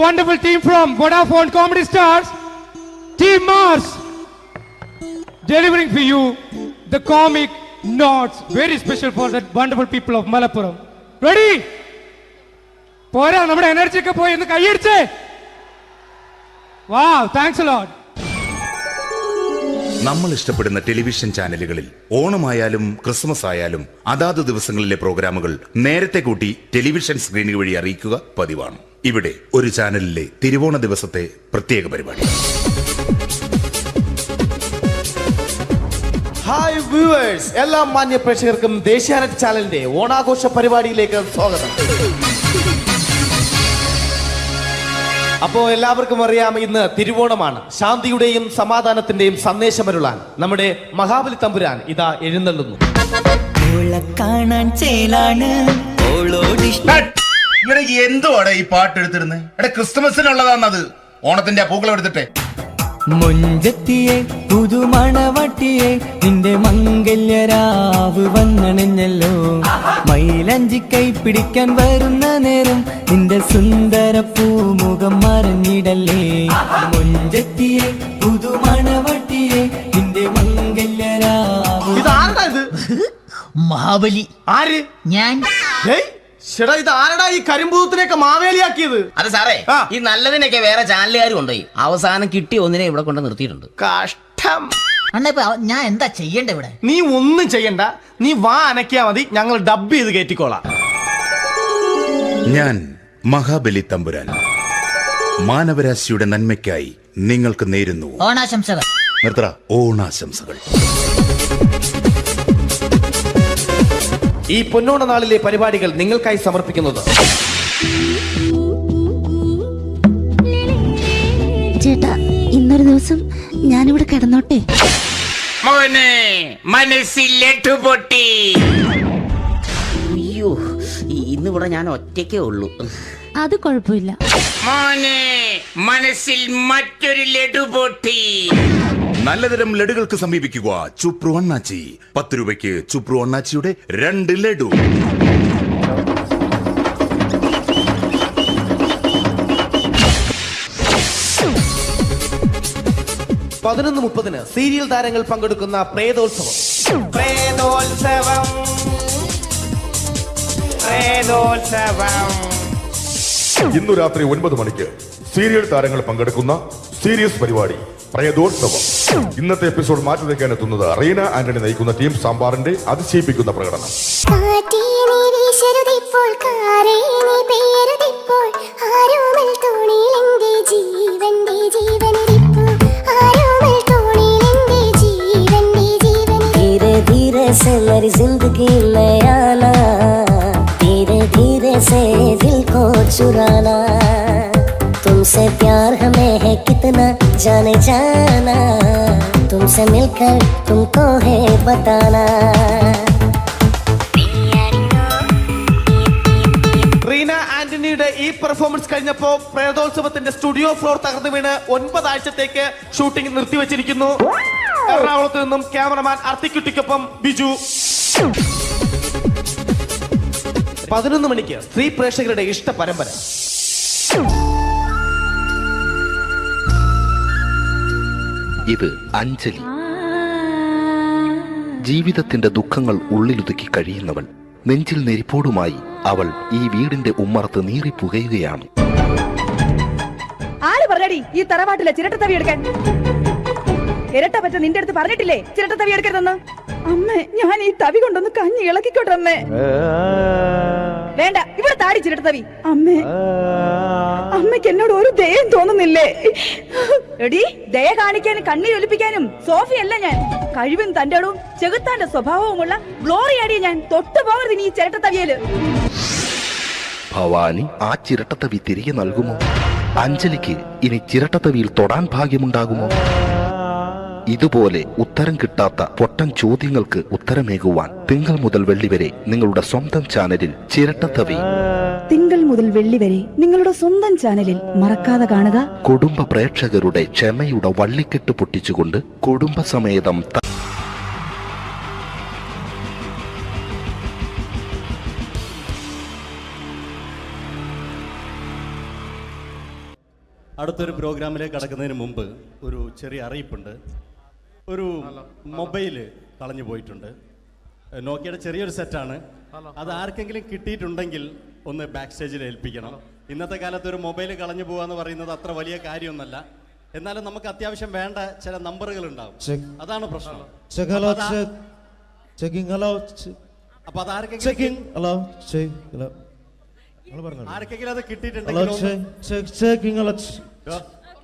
Wonderful team from Vodafone Comedy Stars, Team Mars, delivering for you the comic notes, very special for the wonderful people of Malappuram. Ready? Pora, nammade energy ke poi ennu kai idiche. Wow, thanks a lot. നമ്മൾ ഇഷ്ടപ്പെടുന്ന television ചാനലുകളിൽ ഓണമായാലും Christmas ആയാലും അതാത് ദിവസങ്ങളിലെ പ്രോഗ്രാമുകൾ നേരത്തെ കൂട്ടി television സ്ക്രീനുകൾ വഴി അറിയിക്കുക പതിവാണ്. ഇവിടെ ഒരു ചാനലിലെ തിരുവോണ ദിവസത്തെ പ്രത്യേക പരിപാടി. ഹായ് വ്യൂവേഴ്സ്, എല്ലാ മാന്യ പ്രേക്ഷകർക്കും ദേശീയാനെറ്റ് ചാനലിന്റെ ഓണാഘോഷ പരിപാടിയിലേക്ക് സ്വാഗതം. അപ്പോ എല്ലാവർക്കും അറിയാം, ഇന്ന് തിരുവോണമാണ്. ശാന്തിയുടെയും സമാധാനത്തിന്റെയും സന്ദേശമരുളാൻ നമ്മുടെ മഹാബലി തമ്പുരാൻ ഇതാ എഴുന്നള്ളുന്നു. കാണാൻ ചേലാണ് എന്തുവാടെ ഈ പാട്ട് എടുത്തിരുന്നത്? ക്രിസ്മസിനുള്ളതാണത്. ഓണത്തിന്റെ പൂക്കളം എടുത്തിട്ടെ. മൊഞ്ചത്തിയെ പുതുമണവട്ടിയെ നിന്റെ മംഗല്യരാവ് വന്നണഞ്ഞല്ലോ. മൈലഞ്ചി കൈ പിടിക്കാൻ വരുന്ന നേരം നിന്റെ സുന്ദര പൂമുഖം മറിഞ്ഞിടല്ലേ. മൊഞ്ചത്തിയെ പുതുമണവട്ടിയെ നിന്റെ മംഗല്യരാവ്. ഇതാരടാ ഇത്? മഹാബലി. ആര്? ഞാൻ. ചേട്ടാ, ഇത് ആരടാ ഈ കരിമ്പൂത്തിനെയൊക്കെ മാവേലിയാക്കിയത്? അത് സാറേ, ഈ നല്ലതിനൊക്കെ വേറെ ചാനലുകാർ കൊണ്ടുപോയി അവസാനം കിട്ടി ഒന്നിനെ ഇവിടെ കൊണ്ട് നിർത്തിയിട്ടുണ്ട്. കഷ്ടം. അണ്ണ ഇപ്പൊ ഞാൻ എന്താ ചെയ്യണ്ട ഇവിടെ? നീ ഒന്നും ചെയ്യണ്ട, നീ വാ അനക്കിയാ മതി, ഞങ്ങൾ ഡബ് ചെയ്ത് കയറ്റിക്കോളാം. ഞാൻ മഹാബലി തമ്പുരാൻ മാനവരാശിയുടെ നന്മയ്ക്കായി നിങ്ങൾക്ക് നേരുന്നു ഓണാശംസകൾ. നിർത്തറ ഓണാശംസകൾ. ഈ പൊന്നോണ നാളിലെ പരിപാടികൾ നിങ്ങൾക്കായി സമർപ്പിക്കുന്നത് ചേട്ടാ, ഇന്നൊരു ദിവസം ഞാനിവിടെ കിടന്നോട്ടെ. മോനെ മനസ്സിലെട്ടു പൊട്ടി. അയ്യോ, ഇന്നിവിടെ ഞാൻ ഒറ്റയ്ക്കേ ഉള്ളൂ. അത് കുഴപ്പമില്ല. മോനെ മനസ്സിൽ മറ്റൊരു ലഡു പൊട്ടി. നല്ലതരം ലഡുകൾക്ക് സമീപിക്കുക ചുപ്രു അണ്ണാച്ചി. 10 രൂപയ്ക്ക് ചുപ്രു അണ്ണാച്ചിയുടെ 2 ലഡു. (11:30) സീരിയൽ താരങ്ങൾ പങ്കെടുക്കുന്ന പ്രേതോത്സവം. ഇന്നു രാത്രി 9 മണിക്ക് സീരിയൽ താരങ്ങൾ പങ്കെടുക്കുന്ന സീരിയസ് പരിപാടി പ്രേതോത്സവം. ഇന്നത്തെ എപ്പിസോഡ് മാറ്റി വയ്ക്കാൻ എത്തുന്നത് റീന ആന്റണി നയിക്കുന്ന ടീം സാമ്പാറിന്റെ അതിശയിപ്പിക്കുന്ന പ്രകടനം. जिंदगी में आना, धीरे धीरे से दिल को चुराना, तुमसे प्यार हमें है कितना जाने जाना, तुमसे मिलकर तुमको है बताना. റീന ആന്റണിയുടെ ഈ പെർഫോമൻസ് കഴിഞ്ഞപ്പോ പ്രേതോത്സവത്തിന്റെ സ്റ്റുഡിയോ ഫ്ലോർ തകർന്നു വീണ് 9 ആഴ്ചത്തേക്ക് ഷൂട്ടിംഗ് നിർത്തിവെച്ചിരിക്കുന്നു. എറണാകുളത്ത് നിന്നും ക്യാമറമാൻ അർത്തിക്കുട്ടിക്കൊപ്പം ബിജു. 11 മണിക്ക് സ്ത്രീ പ്രേക്ഷകരുടെ ഇഷ്ട പരമ്പര. ഇത് അഞ്ജലി. ജീവിതത്തിന്റെ ദുഃഖങ്ങൾ ഉള്ളിലൊതുക്കി കഴിയുന്നവൾ. നെഞ്ചിൽ നെരിപ്പോടുമായി അവൾ ഈ വീടിന്റെ ഉമ്മറത്ത് നീറി പുകയുകയാണ്. ആര് പറഞ്ഞടി ഈ തറവാട്ടിലെ ചിരട്ട തവി എടുക്കാൻ? ഇരട്ട പറ്റ നിന്റെ അടുത്ത് പറഞ്ഞിട്ടില്ലേ ചിരട്ട തവി എടുക്കരുതെന്ന്? അമ്മേ, ഞാൻ ഈ തവി കൊണ്ടൊന്ന് കഞ്ഞി ഇളക്കിക്കോട്ടെ അമ്മേ. വേണ്ട, ഇവിടെ താടി ചിരട്ട തവി. അമ്മേ, അമ്മയ്ക്ക് എന്നോട് ഒരു ദയം തോന്നുന്നില്ലേ? എടി, ദയ കാണിക്കാനും കണ്ണീർ ഒലിപ്പിക്കാനും സോഫിയല്ല ഞാൻ. കഴിവും തന്റെടും ചെകുത്താന്റെ സ്വഭാവവുമുള്ള ഗ്ലോറിയാടിയ ഞാൻ. തൊട്ടു പോകരുത് നീ ചിരട്ട തവിയല്. ഭവാനി ആ ചിരട്ടത്തവി തിരികെ നൽകുമോ? അഞ്ജലിക്ക് ഇനി ചിരട്ടത്തവിയിൽ തൊടാൻ ഭാഗ്യമുണ്ടാകുമോ? ഇതുപോലെ ഉത്തരം കിട്ടാത്ത പൊട്ടൻ ചോദ്യങ്ങൾക്ക് ഉത്തരമേകുവാൻ തിങ്കൾ മുതൽ വെള്ളി വരെ നിങ്ങളുടെ സ്വന്തം ചാനലിൽ ചിരട്ടത്തവി. തിങ്കൾ മുതൽ വെള്ളി വരെ നിങ്ങളുടെ സ്വന്തം ചാനലിൽ മറക്കാതെ കാണുക. കുടുംബ പ്രേക്ഷകരുടെ ക്ഷമയുടെ വള്ളിക്കെട്ട് പൊട്ടിച്ചുകൊണ്ട് കുടുംബസമേതം അടുത്തൊരു പ്രോഗ്രാമിലേക്ക് കടക്കുന്നതിന് മുമ്പ് ഒരു ചെറിയ അറിയിപ്പുണ്ട്. ഒരു മൊബൈല് കളഞ്ഞു പോയിട്ടുണ്ട്. നോക്കിയുടെ ചെറിയൊരു സെറ്റാണ്. അത് ആർക്കെങ്കിലും കിട്ടിയിട്ടുണ്ടെങ്കിൽ ഒന്ന് ബാക്ക് സ്റ്റേജിൽ ഏൽപ്പിക്കണം. ഇന്നത്തെ കാലത്ത് ഒരു മൊബൈൽ കളഞ്ഞു പോകാന്ന് പറയുന്നത് അത്ര വലിയ കാര്യമൊന്നുമല്ല. എന്നാലും നമുക്ക് അത്യാവശ്യം വേണ്ട ചില നമ്പറുകൾ ഉണ്ടാവും. അതാണ് പ്രശ്നം. അപ്പൊ അത് ആർക്കെങ്കിലും അത് കിട്ടിയിട്ടുണ്ടെങ്കിൽ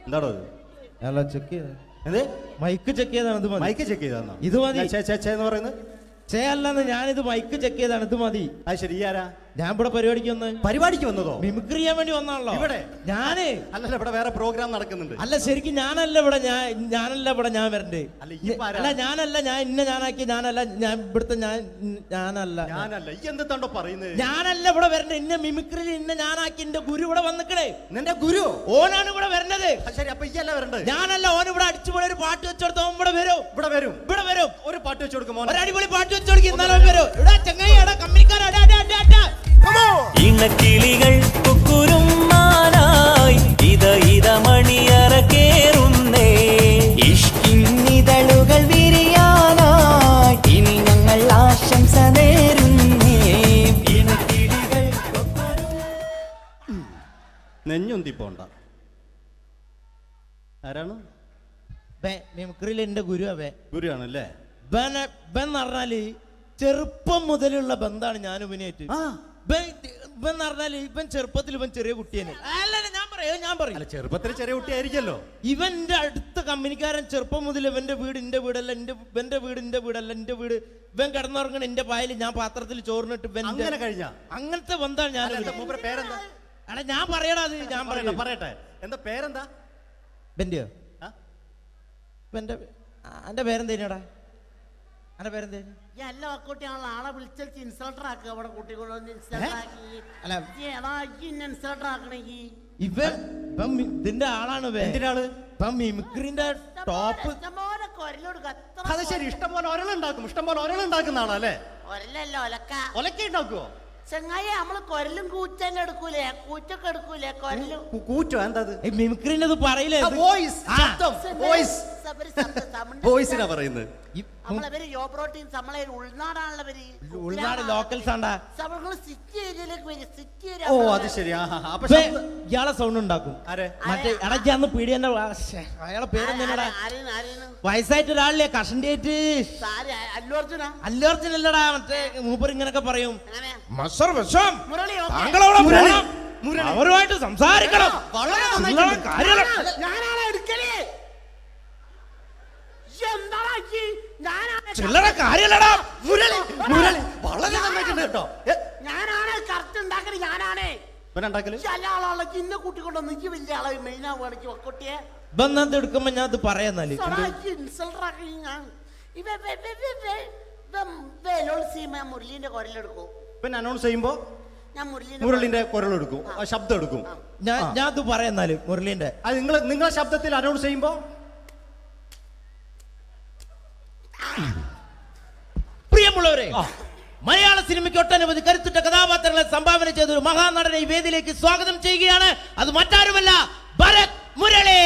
എന്താണോ മൈക്ക് ചെക്ക് ചെയ്താണ്. മൈക്ക് ചെക്ക് ചെയ്താ ഇത് മതി എന്ന് പറയുന്നത് ചെയ്യല്ലെന്ന് ഞാനിത് മൈക്ക് ചെക്ക് ചെയ്താണ്. ഇത് മതി. അത് ശരി. ആരാ? ഞാൻ ഇവിടെ പരിപാടിക്ക് വന്നതോ? മിമിക്രി ചെയ്യാൻ വേണ്ടി വന്നാണല്ലോ ഇവിടെ. ഞാന് അല്ലല്ല, ഇവിടെ വേറെ പ്രോഗ്രാം നടക്കുന്നുണ്ട്. അല്ല ശരിക്കും ഞാനല്ല ഇവിടെ. ഞാൻ വരണ്ടേ? അല്ല ഞാനല്ല. ഞാൻ ഇന്ന ഞാനാക്കി ഞാനല്ല. ഞാൻ ഇവിടുത്തെ ഞാനല്ല. എന്തെത്താണ്ടോ പറയുന്നത്? ഞാനല്ല ഇവിടെ വരണ്ടേ. ഇന്ന മിമിക്രിയിൽ ഇന്ന ഞാനാക്കി എന്റെ ഗുരു ഇവിടെ വന്നിക്കണേ. നിന്റെ ഗുരു ഓനാണ് ഇവിടെ വരണത്. ശരി. അപ്പൊ ഇയല്ല വരണ്ടേ? ഞാനല്ല. ഓൻ ഇവിടെ അടിച്ചുപോലെ ഒരു പാട്ട് വെച്ചെടുത്തോ ഇവിടെ വരും. ഒരു പാട്ട് വെച്ചു കൊടുക്കും. ഒരു അടിപൊളി പാട്ട് വെച്ചു കൊടുക്കും. ഇന്നാലും വരും. ഇവിടെ ചങ്ങായി കമ്പനിക്കാരാ. ഇണക്കിളികൾ കുക്കുരുമാനായി ഇതമണിയറ കേറുന്നേ. ഇഷ്കിന്നിതളുകൾ വിരിയാനായി ഇനി ഞങ്ങൾ ആശംസ നേരുന്നേ. ഇണക്കിളികൾ നെഞ്ഞൊന്തി പോണ്ട. ആരാണ്? മിമിക്രിയിൽ എന്റെ ഗുരുവാണല്ലേ? ബെൻ പറഞ്ഞാല് ചെറുപ്പം മുതലുള്ള ബന്ധാണ് ഞാൻ ഇവനായിട്ട്. ഇവൻ പറഞ്ഞാല് ഇവൻ ചെറുപ്പത്തിൽ ഇവൻ ചെറിയ കുട്ടിയാണ്. ഞാൻ പറയും ചെറുപ്പത്തിൽ ചെറിയ കുട്ടിയായിരിക്കല്ലോ. ഇവന്റെ അടുത്ത കമ്പനിക്കാരൻ ചെറുപ്പം മുതൽ ഇവന്റെ വീട് എന്റെ വീടല്ല, ഇവന്റെ വീട് എന്റെ വീടല്ല, എന്റെ വീട് ഇവൻ കിടന്നുറങ്ങണ എന്റെ പായൽ ഞാൻ പാത്രത്തിൽ ചോറിനിട്ട് അങ്ങനത്തെ ബന്ധാണ് ഞാൻ. പേരെന്താ? അല്ല ഞാൻ പറയടാ. അത് ഞാൻ പറയട്ടെ. എന്താ പേരെന്താ? ബെന്റെയോ? എന്റെ പേരെന്തേനാടാ? എന്റെ പേരെന്തേനു? എല്ലാ കുട്ടിയാണല്ലോ ആളെ വിളിച്ചാൽ ഇൻസൾട്ടർ ആക്കുക. അവിടെ കുട്ടികളൊന്ന് ഇൻസൾട്ടർ ആക്കണെങ്കി ഇതിന്റെ ആളാണ്. മിമിക്രിന്റെ ടോപ്പ്. അത് ശരി. ഇഷ്ടംപോലെ ഒരളുണ്ടാക്കുന്ന ആളല്ലേ? ഒരലല്ലോ ഒലക്ക ഉണ്ടാക്കുവോ? ചെങ്ങായി നമ്മള് കൊരലും കൂറ്റന്നെ എടുക്കൂലേ? കൂറ്റൊക്കെ എടുക്കൂലേ? കൊരലും കൂറ്റോ? എന്താ മിമിക്രിന്റെ പറയില്ലേ? വോയിസിനാ പറയുന്നത്. നമ്മളവര് യോപ്രോട്ടീൻ നമ്മളെ ഉൾനാടാണല്ലോ. ഉൾനാട് ലോക്കൽസ് ആണ്ടാ. സിറ്റി ഏരിയയിലേക്ക് വരും. സിറ്റി ഓ അത് ശരി. ഇയാളെ സൗണ്ട് ഉണ്ടാക്കും. മറ്റേ ഇടയ്ക്ക് അന്ന് പീഡിയന്റെ അയാളെ പേരെന്താ? വയസ്സായിട്ട് ഒരാളില്ലേ? കഷന്റെ ആയിട്ട് അല്ലു അർജുൻ അല്ലടാ. മറ്റേ മൂപ്പർ ഇങ്ങനൊക്കെ പറയും. അവരുമായിട്ട് സംസാരിക്കണം. ചില്ലറ കാര്യല്ലടാ. വളരെ നന്നായിട്ടുണ്ട് കേട്ടോ. ഞാനാണ് കറക്റ്റ് ഉണ്ടാക്കല്. ഞാനാണ് ഇന്ന കൂട്ടിക്കൊണ്ടോ നിക്ക് വലിയ ആളെ മെയിൻ ആവുകയാണെങ്കിൽ ഒക്കൊട്ടിയെ എടുക്കുമ്പോ ഞാൻ അത് പറയാന്നാല് മുരളീന്റെ കുരലെടുക്കും. പിന്നെ അനൗൺസ് ചെയ്യുമ്പോ ഞാൻ മുരളിന്റെ കുരലെടുക്കും, ശബ്ദം എടുക്കും. ഞാൻ അത് പറയാന്നാല് മുരളീന്റെ അത് നിങ്ങളെ ശബ്ദത്തിൽ അനൗൺസ് ചെയ്യുമ്പോ പ്രിയമുള്ളവരെ, മലയാള സിനിമയ്ക്ക് ഒട്ടനവധി കരുത്തുറ്റ കഥാപാത്രങ്ങളെ സംഭാവന ചെയ്ത ഒരു മഹാനടനെ ഈ വേദിയിലേക്ക് സ്വാഗതം ചെയ്യുകയാണ്. അത് മറ്റാരുമല്ല, ഭരത് മുരളി.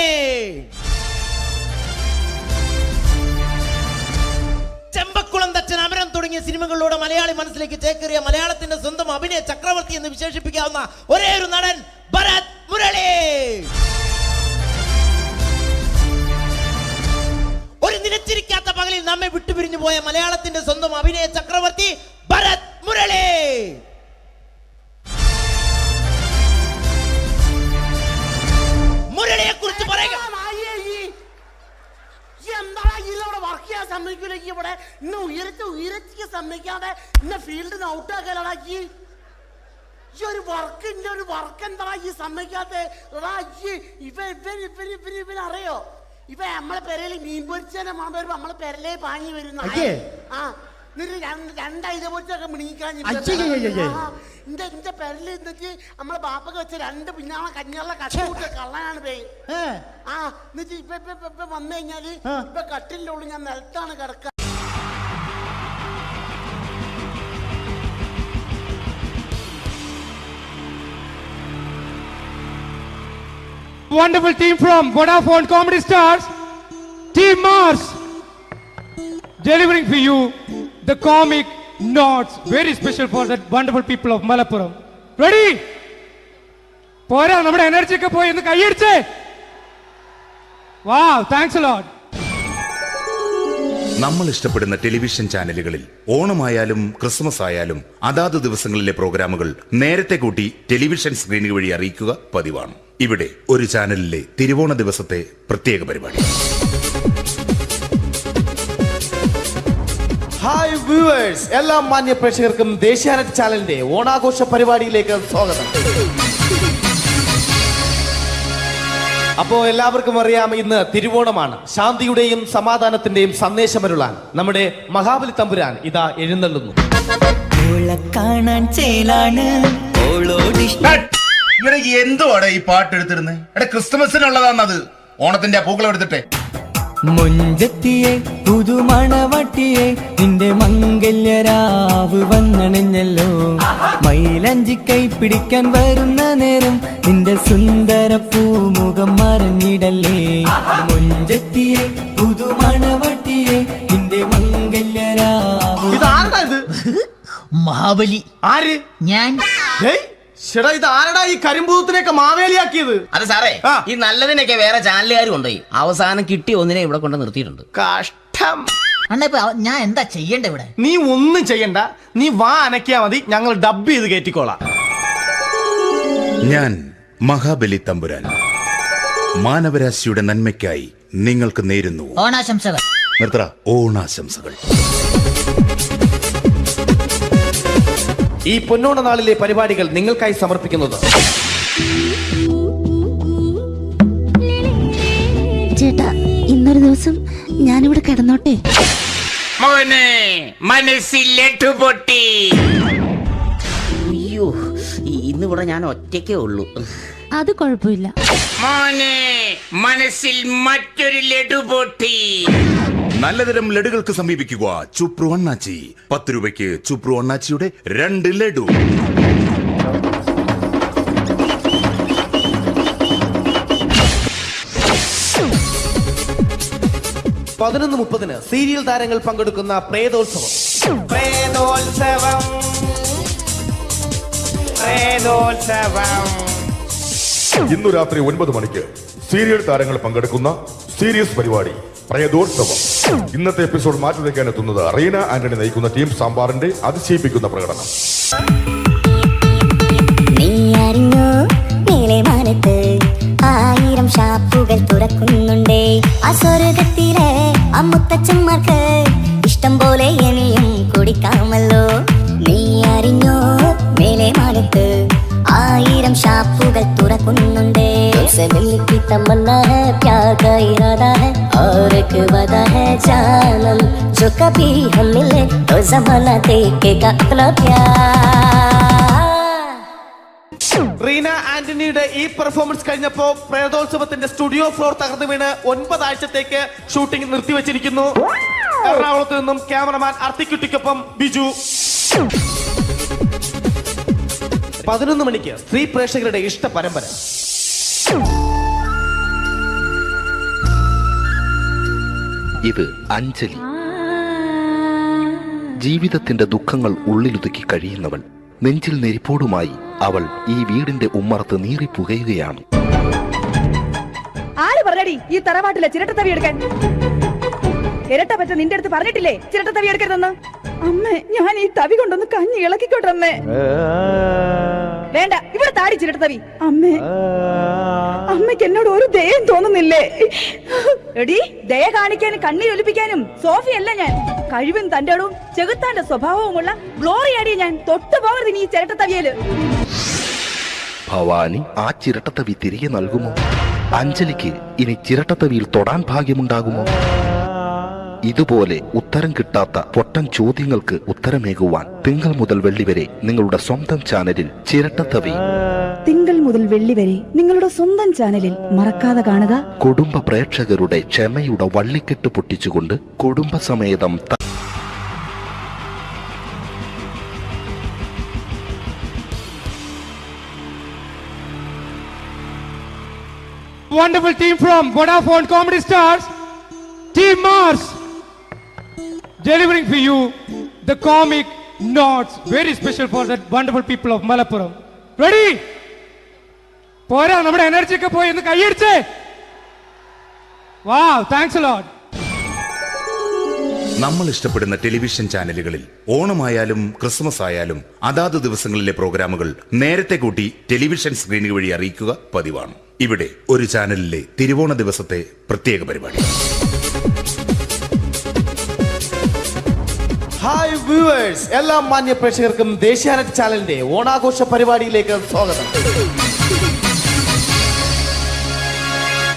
ചെമ്പക്കുളം തച്ചൻ, അമരം തുടങ്ങിയ സിനിമകളിലൂടെ മലയാളി മനസ്സിലേക്ക് ചേക്കേറിയ മലയാളത്തിന്റെ സ്വന്തം അഭിനയ ചക്രവർത്തി എന്ന് വിശേഷിപ്പിക്കാവുന്ന ഒരേ ഒരു നടൻ ഭരത് മുരളി. ഒരു നിലച്ചിരിക്കാത്ത പകലിൽ നമ്മെ വിട്ടുപിരിഞ്ഞു പോയ മലയാളത്തിന്റെ സ്വന്തം അഭിനയ ചക്രവർത്തി ഭരത് മുരളി. മുരളിയെ കുറിച്ച് പറയുക. വർക്ക് ചെയ്യാൻ സമ്മതിക്കൂലേക്ക് ഇവിടെ ഇന്ന് ഉയരത്തിക്ക് സമ്മതിക്കാതെ ഇന്ന ഫീൽഡിന് ഔട്ടാക്കലാക്കി ഒരു വർക്ക് എന്താ ഈ സമ്മതിക്കാത്ത ഇവനറിയോ? ഇപ്പൊ നമ്മളെ പെരയിൽ മീൻ പൊരിച്ചതിനെ മണം വരുമ്പോ നമ്മളെ പെരലേ പാഞ്ഞു വരുന്ന രണ്ടൈതപ്പൊരിച്ചൊക്കെ മിണിക്കാൻ എന്റെ പെരല് എന്നിട്ട് നമ്മളെ ബാപ്പൊക്കെ വെച്ച രണ്ട് പിന്നാളെ കഞ്ഞുള്ള കഷ്ട കള്ളനാണ് പേ. എന്നിട്ട് ഇപ്പൊ വന്നു കഴിഞ്ഞാല് ഇപ്പൊ കട്ടിലിന്റെ ഉള്ളിൽ ഞാൻ നിലത്താണ് കിടക്കുക. Wonderful team from Vodafone Comedy Stars, Team Mars, delivering for you the comic notes, very special for the wonderful people of Malappuram. Ready? പോരാ, നമ്മുടെ എനർജി ഒക്കെ പോയി ഒന്ന് കൈയടിച്ചേ. Wow, thanks a lot. നമ്മൾ ഇഷ്ടപ്പെടുന്ന ടെലിവിഷൻ ചാനലുകളിൽ ഓണമായാലും ക്രിസ്മസ് ആയാലും അതാത് ദിവസങ്ങളിലെ പ്രോഗ്രാമുകൾ നേരത്തെ കൂട്ടി ടെലിവിഷൻ സ്ക്രീനുകൾ വഴി അറിയിക്കുക പതിവാണ്. ഇവിടെ ഒരു ചാനലിലെ തിരുവോണ ദിവസത്തെ പ്രത്യേക പരിപാടി. ഹായ് വ്യൂവേഴ്സ്, എല്ലാ മാന്യ പ്രേക്ഷകർക്കും ദേശീയാനെറ്റ് ചാനലിന്റെ ഓണാഘോഷ പരിപാടിയിലേക്ക് സ്വാഗതം. അപ്പോ എല്ലാവർക്കും അറിയാം, ഇന്ന് തിരുവോണമാണ്. ശാന്തിയുടെയും സമാധാനത്തിന്റെയും സന്ദേശമരുളാൻ നമ്മുടെ മഹാബലി തമ്പുരാൻ ഇതാ എഴുന്നള്ളുന്നു. കാണാൻ ചേലാണ് എന്തുവാടെ ഈ പാട്ട് എടുത്തിരുന്നത്? എടാ, ക്രിസ്മസിനുള്ളതാണത്. ഓണത്തിന്റെ പൂക്കളം എടുത്തിട്ടെ. മുഞ്ചത്തിയെ പുതുമണവട്ടിയെ നിന്റെ മംഗല്യരാവ് വന്നണഞ്ഞല്ലോ. മൈലഞ്ചി കൈ പിടിക്കാൻ വരുന്ന നേരം നിന്റെ സുന്ദര പൂമുഖം മറഞ്ഞിടല്ലേ. മുഞ്ചത്തിയെ പുതുമണവട്ടിയെ നിന്റെ മംഗല്യരാവ്. ഇതാരടാ ഇത്? മഹാബലി. ആര്? ഞാൻ. ചേട്ടാ, ഇത് ആരടാ ഈ കരിമ്പൂത്തിനെയൊക്കെ മാവേലിയാക്കിയത്? അത് സാറേ, ഈ നല്ലതിനൊക്കെ വേറെ ചാനലുകാർ കൊണ്ടുപോയി അവസാനം കിട്ടി ഒന്നിനെ ഇവിടെ കൊണ്ട് നിർത്തിയിട്ടുണ്ട്. കഷ്ടം. അണ്ണ ഇപ്പൊ ഞാൻ എന്താ ചെയ്യണ്ട ഇവിടെ? നീ ഒന്നും ചെയ്യണ്ട, നീ വാ അനക്കിയാ മതി, ഞങ്ങൾ ഡബ് ചെയ്ത് കയറ്റിക്കോളാം. ഞാൻ മഹാബലി തമ്പുരാൻ മാനവരാശിയുടെ നന്മയ്ക്കായി നിങ്ങൾക്ക് നേരുന്നു ഓണാശംസകൾ. നിർത്തറ. ഓണാശംസകൾ. ഈ പൊന്നോണ നാളിലെ പരിപാടികൾ നിങ്ങൾക്കായി സമർപ്പിക്കുന്നത് ചേട്ടാ, ഇന്നൊരു ദിവസം ഞാനിവിടെ കിടന്നോട്ടെ? മോനെ മനസ്സിലെട്ടു പൊട്ടി. അയ്യോ, ഇന്നിവിടെ ഞാൻ ഒറ്റയ്ക്കേ ഉള്ളൂ. അത് കുഴപ്പമില്ല. മോനെ മനസ്സിൽ മറ്റൊരു ലഡു പൊട്ടി. നല്ലതരം ലഡുകൾക്ക് സമീപിക്കുക ചുപ്രു അണ്ണാച്ചി. 10 രൂപയ്ക്ക് ചുപ്രു അണ്ണാച്ചിയുടെ 2 ലഡു. പതിനൊന്ന് 30 സീരിയൽ താരങ്ങൾ പങ്കെടുക്കുന്ന പ്രേതോത്സവം. ഇന്നു രാത്രി 9 മണിക്ക് സീരിയൽ താരങ്ങൾ പങ്കെടുക്കുന്ന സീരിയസ് പരിപാടി പ്രേതോത്സവം. ഇന്നത്തെ എപ്പിസോഡ് മാറ്റി വയ്ക്കാൻ എത്തുന്നത് റീന ആന്റണി നയിക്കുന്ന ടീം സാമ്പാറിന്റെ അതിശയിപ്പിക്കുന്ന പ്രകടനം. നീ അറിഞ്ഞോ, മേലെ മാനത്ത് 1000 ഷാപ്പുകൾ തുറക്കുന്നുണ്ടേ. അസ്വർഗത്തിലെ അമ്മുത്തച്ഛന്മാർക്ക് ഇഷ്ടം പോലെ ഇനിയും കുടിക്കാമല്ലോ. നീ അറിഞ്ഞോ, മേലെ മാനത്ത് 1000 ഷാപ്പുകൾ തുറക്കുന്നുണ്ടേ. तुमसे मिलने की तमन्ना है, प्यार का इरादा है और एक वादा है जानम, जो कभी हम मिले तो जमाना देखेगा अपना प्यार. റീന ആന്റണിയുടെ ഈ പെർഫോമൻസ് കഴിഞ്ഞപ്പോ പ്രേതോത്സവത്തിന്റെ സ്റ്റുഡിയോ ഫ്ലോർ തകർന്നു വീണ് 9 ആഴ്ചത്തേക്ക് ഷൂട്ടിംഗ് നിർത്തിവെച്ചിരിക്കുന്നു. എറണാകുളത്ത് നിന്നും ക്യാമറമാൻ അർത്തിക്കുട്ടിക്കൊപ്പം ബിജു. 11 മണിക്ക് സ്ത്രീ പ്രേക്ഷകരുടെ ഇഷ്ട പരമ്പര. ഇത് അഞ്ജലി. ജീവിതത്തിന്റെ ദുഃഖങ്ങൾ ഉള്ളിലൊതുക്കി കഴിയുന്നവൾ. നെഞ്ചിൽ നെരിപ്പോടുമായി അവൾ ഈ വീടിന്റെ ഉമ്മറത്ത് നീറിപ്പുകയുകയാണ്. ആര് പറഞ്ഞടി ഈ തറവാട്ടിലെ ചിരട്ടത്തവി എടുക്കാൻ? ഇരട്ട പറ്റ നിന്റെ അടുത്ത് പറഞ്ഞിട്ടില്ലേ ചിരട്ടത്തവി എടുക്കരുതെന്ന്? അമ്മേ, ഞാൻ ഈ തവി കൊണ്ടൊന്ന് കഞ്ഞി ഇളക്കിക്കോട്ടെ അമ്മേ. വേണ്ട, ഇവിടെ താടി ചിരട്ടത്തവി. അമ്മേ, അമ്മയ്ക്ക് എന്നോട് ഒരു ദയം തോന്നുന്നില്ലേ? എടി, ദയ കാണിക്കാനും കണ്ണീരൊലിപ്പിക്കാനും സോഫിയല്ല ഞാൻ. കഴിവും തന്റെ ഇടവും ചെകുത്താന്റെ സ്വഭാവവുമുള്ള ഗ്ലോറിയാടി ഞാൻ. തൊട്ടു പോകരുത് നീ ചിരട്ടത്തവിയല്. ഭവാനി ആ ചിരട്ടത്തവി തിരികെ നൽകുമോ? അഞ്ജലിക്ക് ഇനി ചിരട്ടത്തവിയിൽ തൊടാൻ ഭാഗ്യമുണ്ടാകുമോ? ഇതുപോലെ ഉത്തരം കിട്ടാത്ത പൊട്ടൻ ചോദ്യങ്ങൾക്ക് ഉത്തരമേകുവാൻ തിങ്കൾ മുതൽ വെള്ളി വരെ നിങ്ങളുടെ സ്വന്തം ചാനലിൽ ചിരട്ടത്തവി. തിങ്കൾ മുതൽ വെള്ളി വരെ നിങ്ങളുടെ സ്വന്തം ചാനലിൽ മറക്കാതെ കാണുക. കുടുംബ പ്രേക്ഷകരുടെ ക്ഷമയുടെ വള്ളിക്കെട്ട് പൊട്ടിച്ചുകൊണ്ട് കുടുംബസമേതം Wonderful team from Vodafone Comedy Stars, Team Mars, delivering for you the comic notes, very special for the wonderful people of Malappuram. Ready? പോരാ, നമ്മുടെ എനർജി ഒക്കെ പോയി ഒന്ന് കൈയടിച്ചേ. Wow, thanks a lot. നമ്മൾ ഇഷ്ടപ്പെടുന്ന ടെലിവിഷൻ ചാനലുകളിൽ ഓണമായാലും ക്രിസ്മസ് ആയാലും അതാത് ദിവസങ്ങളിലെ പ്രോഗ്രാമുകൾ നേരത്തെ കൂട്ടി ടെലിവിഷൻ സ്ക്രീനുകൾ വഴി അറിയിക്കുക പതിവാണ്. ഇവിടെ ഒരു ചാനലിലെ തിരുവോണ ദിവസത്തെ പ്രത്യേക പരിപാടി. ഹായ് വ്യൂവേഴ്സ്, എല്ലാ മാന്യ പ്രേക്ഷകർക്കും ദേശീയാനെറ്റ് ചാനലിന്റെ ഓണാഘോഷ പരിപാടിയിലേക്ക് സ്വാഗതം.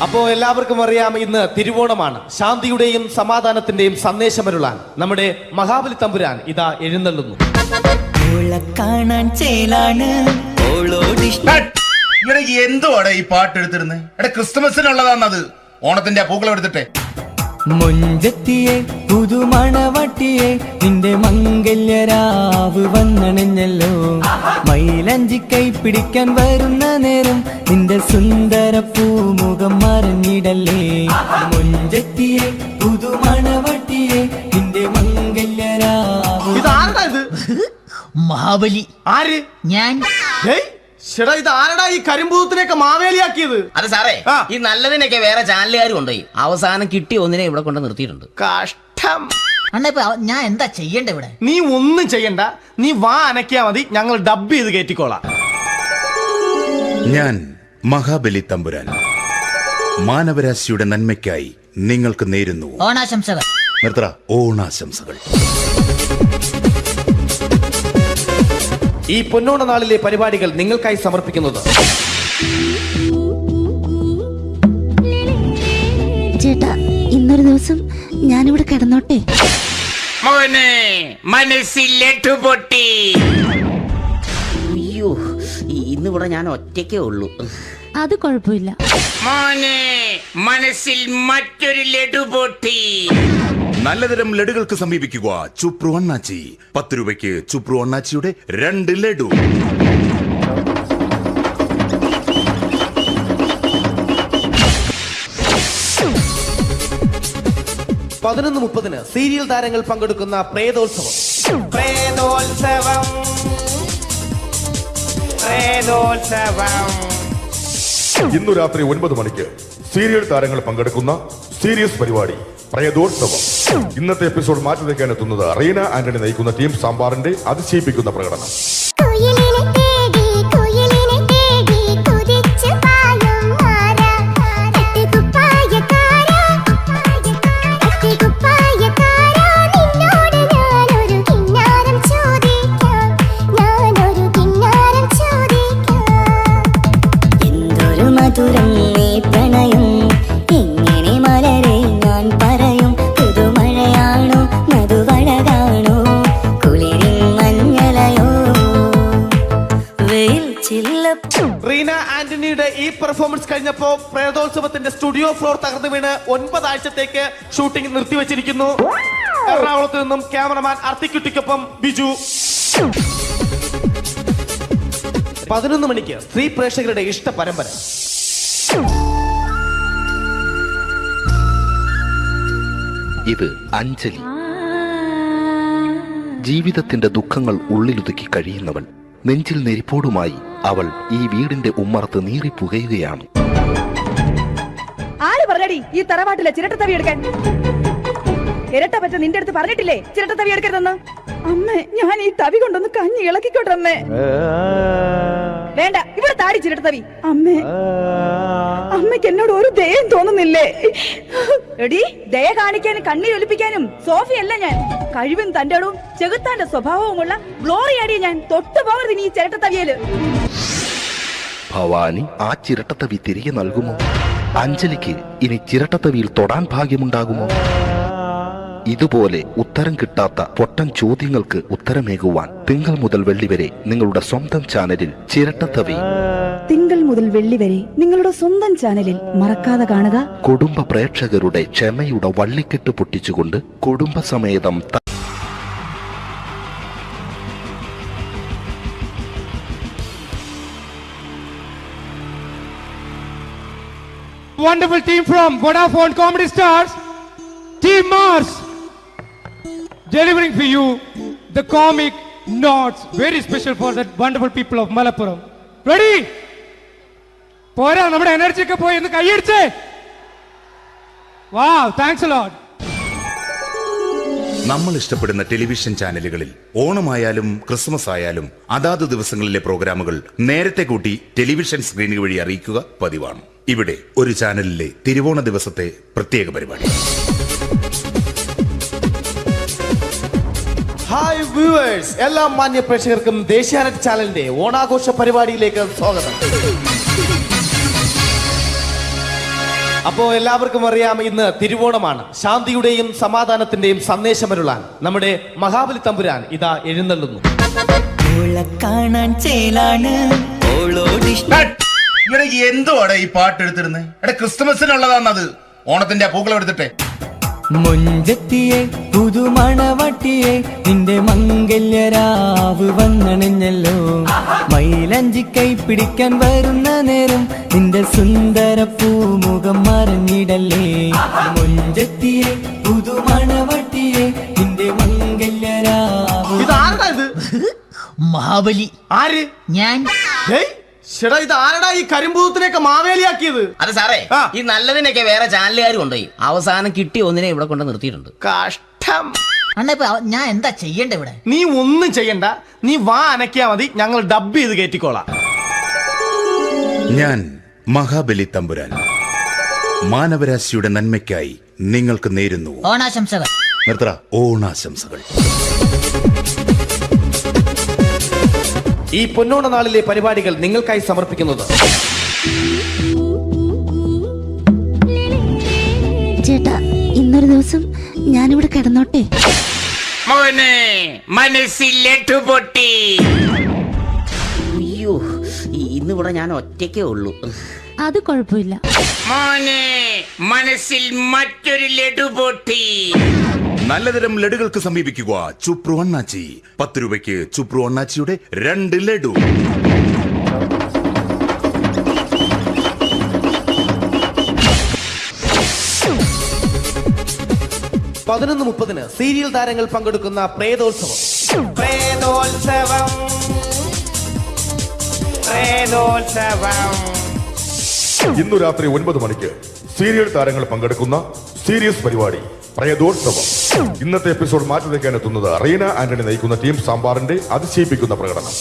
അപ്പോ എല്ലാവർക്കും അറിയാം, ഇന്ന് തിരുവോണമാണ്. ശാന്തിയുടെയും സമാധാനത്തിന്റെയും സന്ദേശമരുളാൻ നമ്മുടെ മഹാബലി തമ്പുരാൻ ഇതാ എഴുന്നള്ളുന്നു. കാണാൻ ചേലാണ് എന്തുവാടെ ഈ പാട്ട് എടുത്തിരുന്നത്? എടാ, ക്രിസ്മസിനുള്ളതാണത്. ഓണത്തിന്റെ പൂക്കളം എടുത്തിട്ടെ. മൊഞ്ചത്തിയെ പുതുമണവട്ടിയെ നിന്റെ മംഗല്യരാവ് വന്നണഞ്ഞല്ലോ. മൈലഞ്ചി കൈ പിടിക്കാൻ വരുന്ന നേരം നിന്റെ സുന്ദര പൂമുഖം മറിഞ്ഞിടല്ലേ. മൊഞ്ചത്തിയെ പുതുമണവട്ടിയെ നിന്റെ മംഗല്യരാവ്. ഇതാരടാ ഇത്? മഹാബലി. ആര്? ഞാൻ. ചേട്ടാ, ഇത് ആരടാ ഈ കരിമ്പൂത്തിനെയൊക്കെ മാവേലിയാക്കിയത്? അത് സാറേ, ഈ നല്ലതിനൊക്കെ വേറെ ചാനലുകാർ കൊണ്ടുപോയി അവസാനം കിട്ടി ഒന്നിനെ ഇവിടെ കൊണ്ട് നിർത്തിയിട്ടുണ്ട്. കഷ്ടം. അണ്ണ ഇപ്പൊ ഞാൻ എന്താ ചെയ്യണ്ട ഇവിടെ? നീ ഒന്നും ചെയ്യണ്ട, നീ വാ അനക്കിയാ മതി, ഞങ്ങൾ ഡബ് ചെയ്ത് കയറ്റിക്കോളാം. ഞാൻ മഹാബലി തമ്പുരാൻ മാനവരാശിയുടെ നന്മയ്ക്കായി നിങ്ങൾക്ക് നേരുന്നു ഓണാശംസകൾ. നിർത്തറ. ഓണാശംസകൾ. ഈ പൊന്നോണ നാളിലെ പരിപാടികൾ നിങ്ങൾക്കായി സമർപ്പിക്കുന്നത് ചേട്ടാ, ഇന്നൊരു ദിവസം ഞാനിവിടെ കിടന്നോട്ടെ? പൊട്ടി. അയ്യോ, ഇന്നിവിടെ ഞാൻ ഒറ്റയ്ക്കേ ഉള്ളൂ. അത് കുഴപ്പമില്ല മോനെ, മനസ്സിൽ മറ്റൊരു ലഡു പൊട്ടി. നല്ലതരം ലഡുകൾക്ക് സമീപിക്കുക ചുപ്രു അണ്ണാച്ചി. 10 രൂപയ്ക്ക് ചുപ്രു അണ്ണാച്ചിയുടെ 2 ലഡു. (11:30) സീരിയൽ താരങ്ങൾ പങ്കെടുക്കുന്ന പ്രേതോത്സവം. ഇന്നു രാത്രി 9 മണിക്ക് സീരിയൽ താരങ്ങൾ പങ്കെടുക്കുന്ന സീരിയസ് പരിപാടി പ്രേതോത്സവം. ഇന്നത്തെ എപ്പിസോഡ് മാറ്റി വയ്ക്കാൻ എത്തുന്നത് റീന ആന്റണി നയിക്കുന്ന ടീം സാമ്പാറിന്റെ അതിശയിപ്പിക്കുന്ന പ്രകടനം. മധുരം നീ പ്രണയം എങ്ങനെ മലരെ ഞാൻ പറയും. പുതുമഴയാണോ മധുവഴകാണോ കുളിരിൻ മഞ്ഞളയോ വെയിൽ ചില്ലപ്പൂ. റീന ആന്റണിയുടെ ഈ പെർഫോമൻസ് കഴിഞ്ഞപ്പോ പ്രേതോത്സവത്തിന്റെ സ്റ്റുഡിയോ ഫ്ലോർ തകർന്നു വീണ് 9 ആഴ്ചത്തേക്ക് ഷൂട്ടിംഗ് നിർത്തിവെച്ചിരിക്കുന്നു. എറണാകുളത്ത് നിന്നും ക്യാമറമാൻ അർത്തിക്കുട്ടിക്കൊപ്പം ബിജു. 11 മണിക്ക് സ്ത്രീ പ്രേക്ഷകരുടെ ഇഷ്ട പരമ്പര. ഇത് അഞ്ജലി. ജീവിതത്തിന്റെ ദുഃഖങ്ങൾ ഉള്ളിലൊതുക്കി കഴിയുന്നവൾ. നെഞ്ചിൽ നെരിപ്പോടുമായി അവൾ ഈ വീടിന്റെ ഉമ്മറത്ത് നീറിപ്പുകയുകയാണ്. ആര് പറഞ്ഞടി ഈ തറവാട്ടിലെ ചിരട്ടത്തവി എടുക്കാൻ? ഇരട്ട പറ്റ നിന്റെ അടുത്ത് പറഞ്ഞിട്ടില്ലേ ചിരട്ടത്തവി എടുക്കരുതെന്ന്? അമ്മേ, ഞാൻ ഈ തവി കൊണ്ടൊന്ന് കഞ്ഞി ഇളക്കിക്കോട്ടെ അമ്മേ. വേണ്ട, ഇവിടെ താടി ചിരട്ടത്തവി. അമ്മേ, അമ്മയ്ക്ക് എന്നോട് ഒരു ദയം തോന്നുന്നില്ലേ? എടി, ദയ കാണിക്കാനും കണ്ണീരൊലിപ്പിക്കാനും സോഫിയല്ല ഞാൻ. കഴിവും തന്റെ ഇടവും ചെകുത്താന്റെ സ്വഭാവവുമുള്ള ഗ്ലോറിയാടി ഞാൻ. തൊട്ടുപോകരുത് നീ ചിരട്ടത്തവിയല്. ഭവാനി ആ ചിരട്ടത്തവി തിരികെ നൽകുമോ? അഞ്ജലിക്ക് ഇനി ചിരട്ടത്തവിയിൽ തൊടാൻ ഭാഗ്യമുണ്ടാകുമോ? ഇതുപോലെ ഉത്തരം കിട്ടാത്ത പൊട്ടൻ ചോദ്യങ്ങൾക്ക് ഉത്തരമേകുവാൻ തിങ്കൾ മുതൽ വെള്ളി വരെ നിങ്ങളുടെ സ്വന്തം ചാനലിൽ ചിരട്ടത്തവി. തിങ്കൾ മുതൽ വെള്ളി വരെ നിങ്ങളുടെ സ്വന്തം ചാനലിൽ മറക്കാതെ കാണുക. കുടുംബ പ്രേക്ഷകരുടെ ക്ഷമയുടെ വള്ളിക്കെട്ട് പൊട്ടിച്ചുകൊണ്ട് കുടുംബസമേതം Wonderful team from Vodafone Comedy Stars, Team Mars, delivering for you the comic notes, very special for the wonderful people of Malappuram. Ready? പോരാ, നമ്മുടെ എനർജി ഒക്കെ പോയി ഒന്ന് കൈയടിച്ചേ. Wow, thanks a lot. നമ്മൾ ഇഷ്ടപ്പെടുന്ന ടെലിവിഷൻ ചാനലുകളിൽ ഓണമായാലും ക്രിസ്മസ് ആയാലും അതാത് ദിവസങ്ങളിലെ പ്രോഗ്രാമുകൾ നേരത്തെ കൂട്ടി ടെലിവിഷൻ സ്ക്രീനുകൾ വഴി അറിയിക്കുക പതിവാണ്. ഇവിടെ ഒരു ചാനലിലെ തിരുവോണ ദിവസത്തെ പ്രത്യേക പരിപാടി. ഹായ് വ്യൂവേഴ്സ്, എല്ലാ മാന്യ പ്രേക്ഷകർക്കും ദേശീയാനെറ്റ് ചാനലിന്റെ ഓണാഘോഷ പരിപാടിയിലേക്ക് സ്വാഗതം. അപ്പോ എല്ലാവർക്കും അറിയാം, ഇന്ന് തിരുവോണമാണ്. ശാന്തിയുടെയും സമാധാനത്തിന്റെയും സന്ദേശമരുളാൻ നമ്മുടെ മഹാബലി തമ്പുരാൻ ഇതാ എഴുന്നള്ളുന്നു. കാണാൻ ചേലാണ് എന്തുവാടെ ഈ പാട്ട് എടുത്തിരുന്നത്? ക്രിസ്മസിനുള്ളതാണത്. ഓണത്തിന്റെ പൂക്കളം എടുത്തിട്ടെ. മുഞ്ചത്തിയെ പുതുമണവട്ടിയെ നിന്റെ മംഗല്യരാവ് വന്നണിഞ്ഞല്ലോ. മൈലഞ്ചി കൈ പിടിക്കാൻ വരുന്ന നേരം നിന്റെ സുന്ദര പൂമുഖം മറിഞ്ഞിടല്ലേ. മുഞ്ചത്തിയെ പുതുമണവട്ടിയെ നിന്റെ മംഗല്യരാവ്. ഇതാരടാ? മഹാബലി. ആര്? ഞാൻ. ചേട്ടാ, ഇത് ആരടാ ഈ കരിമ്പൂത്തിനെയൊക്കെ മാവേലിയാക്കിയത്? അത് സാറേ, ഈ നല്ലതിനൊക്കെ വേറെ ചാനലുകാർ കൊണ്ടുപോയി അവസാനം കിട്ടി ഒന്നിനെ ഇവിടെ കൊണ്ട് നിർത്തിയിട്ടുണ്ട്. കഷ്ടം. അണ്ണ ഞാൻ എന്താ ചെയ്യണ്ട ഇവിടെ? നീ ഒന്നും ചെയ്യണ്ട, നീ വാ അനക്കിയാ മതി, ഞങ്ങൾ ഡബ് ചെയ്ത് കയറ്റിക്കോളാം. ഞാൻ മഹാബലി തമ്പുരാൻ മാനവരാശിയുടെ നന്മയ്ക്കായി നിങ്ങൾക്ക് നേരുന്നു ഓണാശംസകൾ. നിർത്തറ. ഓണാശംസകൾ. ഈ പൊന്നോണ നാളിലെ പരിപാടികൾ നിങ്ങൾക്കായി സമർപ്പിക്കുന്നത് ചേട്ടാ, ഇന്നൊരു ദിവസം ഞാനിവിടെ കിടന്നോട്ടെ? മനസ്സിലെട്ടു പൊട്ടി. അയ്യോ, ഇന്നിവിടെ ഞാൻ ഒറ്റയ്ക്കേ ഉള്ളൂ. അത് കുഴപ്പമില്ല. മനസ്സിൽ മറ്റൊരു ലഡു പൊട്ടി. നല്ലതരം ലഡുകൾക്ക് സമീപിക്കുക ചുപ്രു അണ്ണാച്ചി. 10 രൂപയ്ക്ക് ചുപ്രു അണ്ണാച്ചിയുടെ 2 ലഡു. (11:30) സീരിയൽ താരങ്ങൾ പങ്കെടുക്കുന്ന പ്രേതോത്സവം. ഇന്നു രാത്രി 9 മണിക്ക് സീരിയൽ താരങ്ങൾ പങ്കെടുക്കുന്ന സീരിയസ് പരിപാടി പ്രേതോത്സവം. ഇന്നത്തെ എപ്പിസോഡ് മാറ്റി വയ്ക്കാൻ എത്തുന്നത് റീന ആന്റണി നയിക്കുന്ന ടീം സാമ്പാറിന്റെ അതിശയിപ്പിക്കുന്ന പ്രകടനം.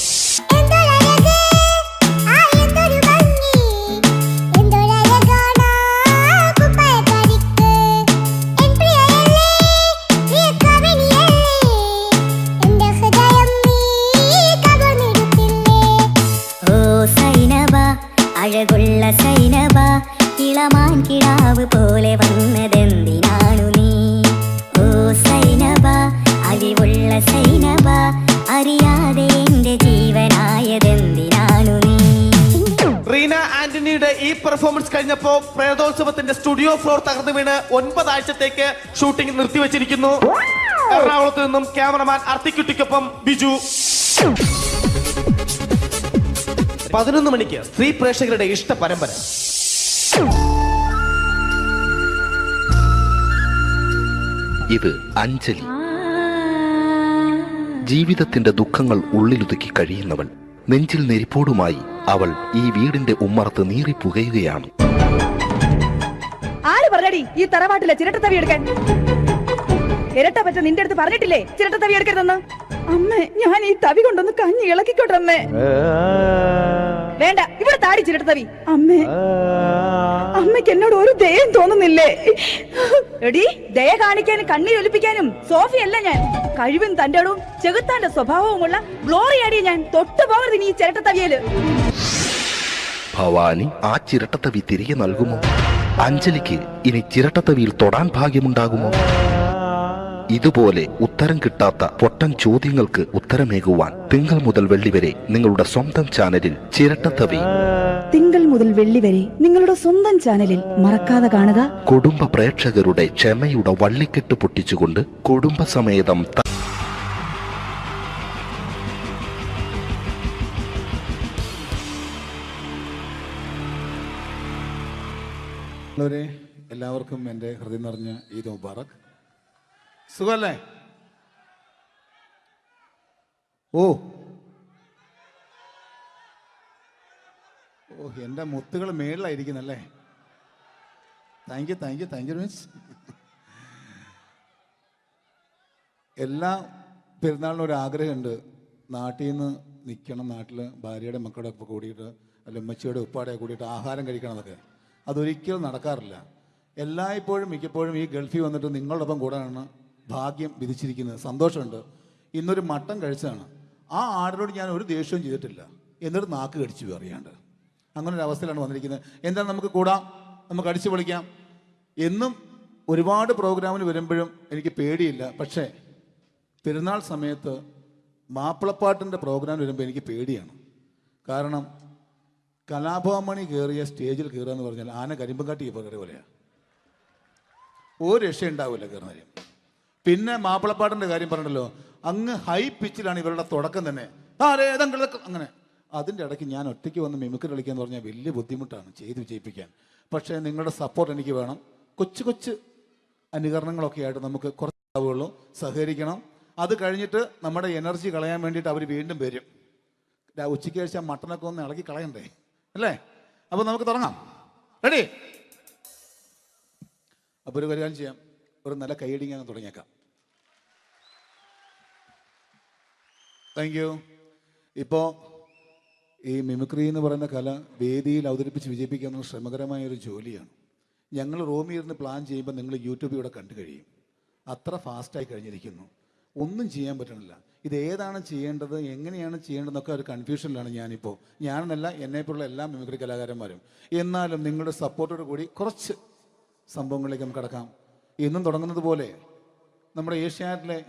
അഴകുള്ള സൈനബ, ഇളമാൻ കിടാവ് പോലെ വന്നതെന്തിനാണു നീ? ഓ സൈനബ, അലിവുള്ള സൈനബ, അറിയാതെ എന്റെ ജീവനായതെന്തിനാണു നീ? റീന ആന്റണിയുടെ ഈ പെർഫോമൻസ് കഴിഞ്ഞപ്പോ പ്രേതോത്സവത്തിന്റെ സ്റ്റുഡിയോ ഫ്ലോർ തകർന്നു വീണ് 9 ആഴ്ചത്തേക്ക് ഷൂട്ടിംഗ് നിർത്തിവെച്ചിരിക്കുന്നു. എറണാകുളത്ത് നിന്നും ക്യാമറമാൻ അർത്തിക്കുട്ടിക്കൊപ്പം ബിജു. 11 മണിക്ക് സ്ത്രീ പ്രേക്ഷകരുടെ ഇഷ്ട പരമ്പര. ഇത് അഞ്ജലി. ജീവിതത്തിന്റെ ദുഃഖങ്ങൾ ഉള്ളിലൊതുക്കി കഴിയുന്നവൾ. നെഞ്ചിൽ നെരിപ്പോടുമായി അവൾ ഈ വീടിന്റെ ഉമ്മറത്ത് നീറിപ്പുകയുകയാണ്. ആര് പറഞ്ഞടി ഈ തറവാട്ടിലെ ചിരട്ട തവി എടുക്കാൻ? ഇരട്ട പറ്റ നിന്റെ അടുത്ത് പറഞ്ഞിട്ടില്ലേ ചിരട്ട തവി എടുക്കരുതെന്ന്? അമ്മേ, ഞാൻ ഈ തവി കൊണ്ടൊന്ന് കഞ്ഞി ഇളക്കിക്കോട്ടെ അമ്മേ. വേണ്ട, ഇവിടെ താടി ചിരട്ട തവി. അമ്മേ, അമ്മയ്ക്ക് എന്നോട് ഒരു ദയം തോന്നുന്നില്ലേ? എടി, ദയ കാണിക്കാനും കണ്ണീരൊലിപ്പിക്കാനും സോഫിയല്ല ഞാൻ. കഴിവും തന്റെടവും ചെകുത്താന്റെ സ്വഭാവവുമുള്ള ഗ്ലോറിയാടിയ ഞാൻ. തൊട്ടു പോകരുത് നീ ചിരട്ട തവിയല്. ഭവാനി ആ ചിരട്ടത്തവി തിരികെ നൽകുമോ? അഞ്ജലിക്ക് ഇനി ചിരട്ടത്തവിയിൽ തൊടാൻ ഭാഗ്യമുണ്ടാകുമോ? ഇതുപോലെ ഉത്തരം കിട്ടാത്ത പൊട്ടൻ ചോദ്യങ്ങൾക്ക് ഉത്തരമേകുവാൻ തിങ്കൾ മുതൽ വെള്ളി വരെ നിങ്ങളുടെ സ്വന്തം ചാനലിൽ ചിരട്ടത്തവി. തിങ്കൾ മുതൽ വെള്ളി വരെ നിങ്ങളുടെ സ്വന്തം ചാനലിൽ മറക്കാതെ കാണുക. കുടുംബ പ്രേക്ഷകരുടെ ക്ഷമയുടെ വള്ളിക്കെട്ട് പൊട്ടിച്ചുകൊണ്ട് കുടുംബസമേതം എല്ലാവർക്കും എൻ്റെ ഹൃദയം നിറഞ്ഞ ഈദ് മുബാറക്. സുഖല്ലേ? ഓ ഓ എൻ്റെ മുത്തുകൾ മേളിലായിരിക്കുന്നല്ലേ. Thank you miss. എല്ലാ പെരുന്നാളിനും ഒരു ആഗ്രഹമുണ്ട്, നാട്ടിൽ നിന്ന് നിൽക്കണം, നാട്ടിൽ ഭാര്യയുടെ മക്കളുടെ ഒപ്പം കൂടിയിട്ട് അല്ല ഉമ്മച്ചിയുടെ ഉപ്പാടെ കൂടിയിട്ട് ആഹാരം കഴിക്കണം എന്നൊക്കെ. അതൊരിക്കലും നടക്കാറില്ല. എല്ലായ്പ്പോഴും മിക്കപ്പോഴും ഈ ഗൾഫിൽ വന്നിട്ട് നിങ്ങളോടൊപ്പം കൂടാനാണ് ഭാഗ്യം വിധിച്ചിരിക്കുന്നത്. സന്തോഷമുണ്ട്. ഇന്നൊരു മട്ടൻ കഴിച്ചതാണ്. ആ ആടിനോട് ഞാൻ ഒരു ദേഷ്യവും ചെയ്തിട്ടില്ല, എന്നിട്ട് നാക്ക് കടിച്ചു അറിയാണ്ട്. അങ്ങനെ ഒരു അവസ്ഥയിലാണ് വന്നിരിക്കുന്നത്. എന്താ നമുക്ക് കൂടാം, നമുക്ക് അടിച്ചു പൊളിക്കാം എന്നും ഒരുപാട് പ്രോഗ്രാമിന് വരുമ്പോഴും എനിക്ക് പേടിയില്ല. പക്ഷേ പെരുന്നാൾ സമയത്ത് മാപ്പിളപ്പാട്ടിൻ്റെ പ്രോഗ്രാം വരുമ്പോൾ എനിക്ക് പേടിയാണ്. കാരണം കലാഭവമണി കയറിയ സ്റ്റേജിൽ കയറുക എന്ന് പറഞ്ഞാൽ ആന കരിമ്പം കാട്ടി കയറിയ പോലെയാണ്. ഒരു രക്ഷയുണ്ടാവില്ല കയറുന്നതിന്. പിന്നെ മാപ്പിളപ്പാട്ടിൻ്റെ കാര്യം പറഞ്ഞല്ലോ, അങ്ങ് ഹൈ പിച്ചിലാണ് ഇവരുടെ തുടക്കം തന്നെ. അങ്ങനെ അതിൻ്റെ ഇടയ്ക്ക് ഞാൻ ഒറ്റയ്ക്ക് വന്ന് മിമിക്രി കളിക്കുക എന്ന് പറഞ്ഞാൽ വലിയ ബുദ്ധിമുട്ടാണ് ചെയ്ത് വിജയിപ്പിക്കാൻ. പക്ഷേ നിങ്ങളുടെ സപ്പോർട്ട് എനിക്ക് വേണം. കൊച്ചു കൊച്ചു അനുകരണങ്ങളൊക്കെ ആയിട്ട് നമുക്ക് കുറച്ചാവുള്ളൂ. സഹകരിക്കണം. അത് കഴിഞ്ഞിട്ട് നമ്മുടെ എനർജി കളയാൻ വേണ്ടിയിട്ട് അവർ വീണ്ടും വരും. ഉച്ചയ്ക്ക് കഴിച്ച മട്ടനൊക്കെ ഒന്ന് ഇളക്കി കളയണ്ടേ അല്ലേ? അപ്പോൾ നമുക്ക് തുടങ്ങാം. റെഡി? അപ്പോൾ ഒരു കാര്യം ചെയ്യാം, ഒരു നല്ല കൈയടിക്കാൻ തുടങ്ങിയേക്കാം. Thank you. ഇപ്പോൾ ഈ മിമിക്രി എന്ന് പറയുന്ന കല വേദിയിൽ അവതരിപ്പിച്ച് വിജയിപ്പിക്കുക എന്നുള്ള ശ്രമകരമായൊരു ജോലിയാണ്. ഞങ്ങൾ റൂമിൽ ഇരുന്ന് പ്ലാൻ ചെയ്യുമ്പോൾ നിങ്ങൾ യൂട്യൂബിലൂടെ കണ്ടു കഴിയും. അത്ര ഫാസ്റ്റായി കഴിഞ്ഞിരിക്കുന്നു. ഒന്നും ചെയ്യാൻ പറ്റണില്ല. ഇത് ഏതാണ് ചെയ്യേണ്ടത്, എങ്ങനെയാണ് ചെയ്യേണ്ടതെന്നൊക്കെ ഒരു കൺഫ്യൂഷനിലാണ് ഞാനിപ്പോൾ. ഞാനെന്നല്ല, എന്നെപ്പോലുള്ള എല്ലാ മിമിക്രി കലാകാരന്മാരും. എന്നാലും നിങ്ങളുടെ സപ്പോർട്ടോട് കൂടി കുറച്ച് സംഭവങ്ങളിലേക്ക് നമുക്ക് കടക്കാം. എന്നും തുടങ്ങുന്നത് പോലെ നമ്മുടെ ഏഷ്യാനെറ്റിലെ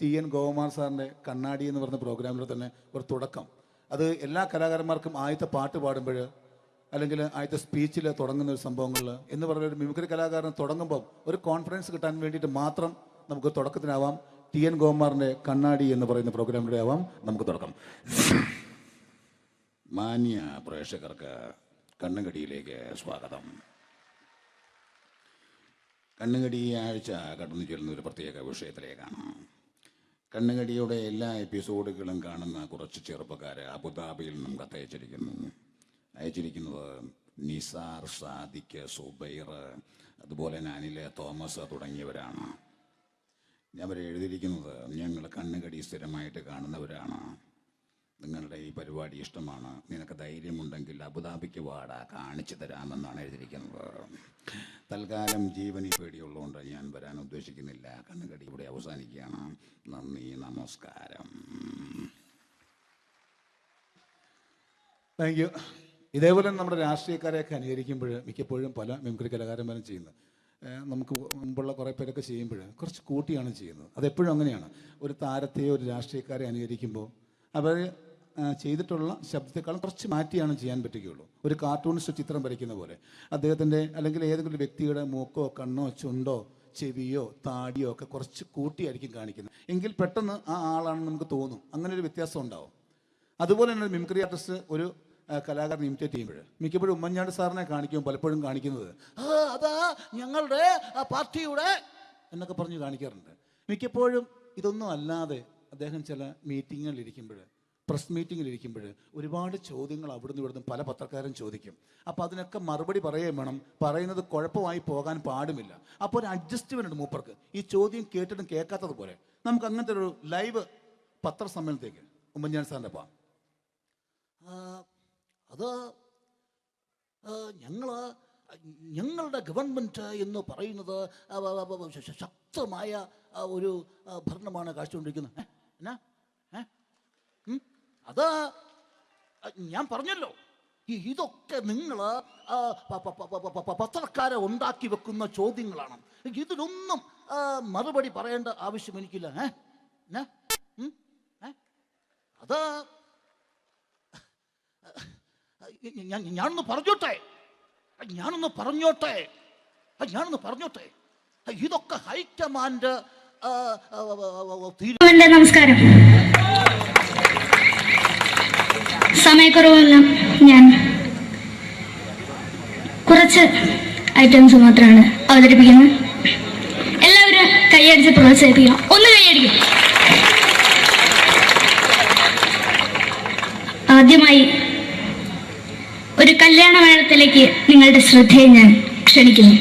TN ഗോകുമാർ സാറിൻ്റെ കണ്ണാടി എന്ന് പറഞ്ഞ പ്രോഗ്രാമിൽ തന്നെ ഒരു തുടക്കം. അത് എല്ലാ കലാകാരന്മാർക്കും ആദ്യത്തെ പാട്ട് പാടുമ്പോൾ അല്ലെങ്കിൽ ആദ്യത്തെ സ്പീച്ചിൽ തുടങ്ങുന്ന ഒരു സംഭവങ്ങളിൽ എന്ന് പറഞ്ഞ ഒരു മിമിക്രി കലാകാരൻ തുടങ്ങുമ്പം ഒരു കോൺഫിഡൻസ് കിട്ടാൻ വേണ്ടിയിട്ട് മാത്രം നമുക്ക് തുടക്കത്തിനാവാം. TN ഗോകുമാറിൻ്റെ കണ്ണാടി എന്ന് പറയുന്ന പ്രോഗ്രാമിലൂടെ ആവാം നമുക്ക് തുടക്കം. മാന്യ പ്രേക്ഷകർക്ക് കണ്ണുകടിയിലേക്ക് സ്വാഗതം. കണ്ണുകടി ആഴ്ച കടന്നു ചെല്ലുന്ന ഒരു പ്രത്യേക വിഷയത്തിലേക്കാണ്. കണ്ണുകടിയുടെ എല്ലാ എപ്പിസോഡുകളും കാണുന്ന കുറച്ച് ചെറുപ്പക്കാരെ അബുദാബിയിൽ നിന്നും അയച്ചിരിക്കുന്നത് നിസാർ, സാദിഖ്, സുബൈർ, അതുപോലെ തന്നെ അനിൽ, തോമസ് തുടങ്ങിയവരാണ്. അവർ എഴുതിയിരിക്കുന്നത്, ഞങ്ങൾ കണ്ണുകടി സ്ഥിരമായിട്ട് കാണുന്നവരാണ്. നിങ്ങളുടെ ഈ പരിപാടി ഇഷ്ടമാണ്. നിനക്ക് ധൈര്യമുണ്ടെങ്കിൽ അബുദാബിക്ക് വാടാ, കാണിച്ചു തരാമെന്നാണ് എഴുതിയിരിക്കുന്നത്. തൽക്കാലം ജീവനി പേടിയുള്ളതുകൊണ്ട് ഞാൻ വരാൻ ഉദ്ദേശിക്കുന്നില്ല. കണ്ണുകടി ഇവിടെ അവസാനിക്കുകയാണ്. നന്ദി, നമസ്കാരം. Thank you. ഇതേപോലെ നമ്മുടെ രാഷ്ട്രീയക്കാരെയൊക്കെ അനുകരിക്കുമ്പോൾ മിക്കപ്പോഴും പല മിമിക്രി കലാകാരന്മാരും ചെയ്യുന്നത്, നമുക്ക് മുമ്പുള്ള കുറേ പേരൊക്കെ ചെയ്യുമ്പോൾ കുറച്ച് കൂട്ടിയാണ് ചെയ്യുന്നത്. അതെപ്പോഴും അങ്ങനെയാണ്. ഒരു താരത്തെയോ ഒരു രാഷ്ട്രീയക്കാരെ അനുകരിക്കുമ്പോൾ അവർ ചെയ്തിട്ടുള്ള ശബ്ദത്തെക്കാളും കുറച്ച് മാറ്റിയാണ് ചെയ്യാൻ പറ്റുകയുള്ളൂ. ഒരു കാർട്ടൂണിസ്റ്റ് ചിത്രം വരയ്ക്കുന്ന പോലെ അദ്ദേഹത്തിൻ്റെ അല്ലെങ്കിൽ ഏതെങ്കിലും ഒരു വ്യക്തിയുടെ മൂക്കോ കണ്ണോ ചുണ്ടോ ചെവിയോ താടിയോ ഒക്കെ കുറച്ച് കൂട്ടിയായിരിക്കും കാണിക്കുന്നത്. എങ്കിൽ പെട്ടെന്ന് ആ ആളാണെന്ന് നമുക്ക് തോന്നും. അങ്ങനെ ഒരു വ്യത്യാസം ഉണ്ടാവും. അതുപോലെ തന്നെ മിമിക്രി ആർട്ടിസ്റ്റ് ഒരു കലാകാരൻ ഇമിറ്റേറ്റ് ചെയ്യുമ്പോൾ മിക്കപ്പോഴും ഉമ്മൻചാണ്ടി സാറിനെ കാണിക്കും, പലപ്പോഴും കാണിക്കുന്നത് അതാ ഞങ്ങളുടെ പാർട്ടിയുടെ എന്നൊക്കെ പറഞ്ഞ് കാണിക്കാറുണ്ട്. മിക്കപ്പോഴും ഇതൊന്നും അല്ലാതെ അദ്ദേഹം ചില മീറ്റിങ്ങുകളിലിരിക്കുമ്പോൾ, പ്രസ് മീറ്റിങ്ങിലിരിക്കുമ്പോൾ ഒരുപാട് ചോദ്യങ്ങൾ അവിടുന്ന് ഇവിടുന്ന് പല പത്രക്കാരും ചോദിക്കും. അപ്പോൾ അതിനൊക്കെ മറുപടി പറയുകയും വേണം. പറയുന്നത് കുഴപ്പമായി പോകാൻ പാടുമില്ല. അപ്പോൾ ഒരു അഡ്ജസ്റ്റ്മെൻ്റ് ഉണ്ട് മൂപ്പർക്ക്. ഈ ചോദ്യം കേട്ടിട്ടും കേൾക്കാത്തതുപോലെ നമുക്ക് അങ്ങനത്തെ ഒരു ലൈവ് പത്രസമ്മേളനത്തേക്ക് ഉമ്മൻചാണ്ടി സാറിൻ്റെ പോകാം. അത് ഞങ്ങളുടെ ഗവൺമെൻറ് എന്ന് പറയുന്നത് ശക്തമായ ഒരു ഭരണമാണ് കാഴ്ചകൊണ്ടിരിക്കുന്നത്. എന്നാ അത് ഞാൻ പറഞ്ഞല്ലോ, ഇതൊക്കെ നിങ്ങൾ പത്രക്കാരെ ഉണ്ടാക്കി വെക്കുന്ന ചോദ്യങ്ങളാണ്. ഇതിനൊന്നും മറുപടി പറയേണ്ട ആവശ്യം എനിക്കില്ല. അത് ഞാനൊന്ന് പറഞ്ഞോട്ടെ. ഇതൊക്കെ ഹൈക്കമാൻഡ്. നമസ്കാരം. സമയക്കുറവല്ല, ഞാൻ കുറച്ച് ഐറ്റംസ് മാത്രമാണ് അവതരിപ്പിക്കുന്നത്. എല്ലാവരും കൈയടിച്ച് പ്രോത്സാഹിപ്പിക്കണം. ഒന്ന് കൈയടിക്കും. ആദ്യമായി ഒരു കല്യാണ മേളത്തിലേക്ക് നിങ്ങളുടെ ശ്രദ്ധയെ ഞാൻ ക്ഷണിക്കുന്നു.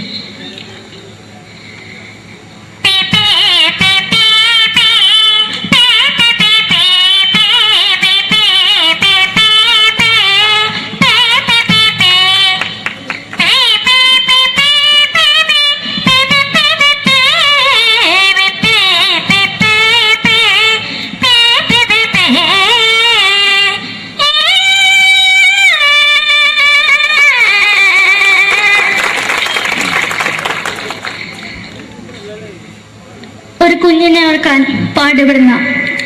ഒഴിവാക്കാൻ പാടുപെടുന്ന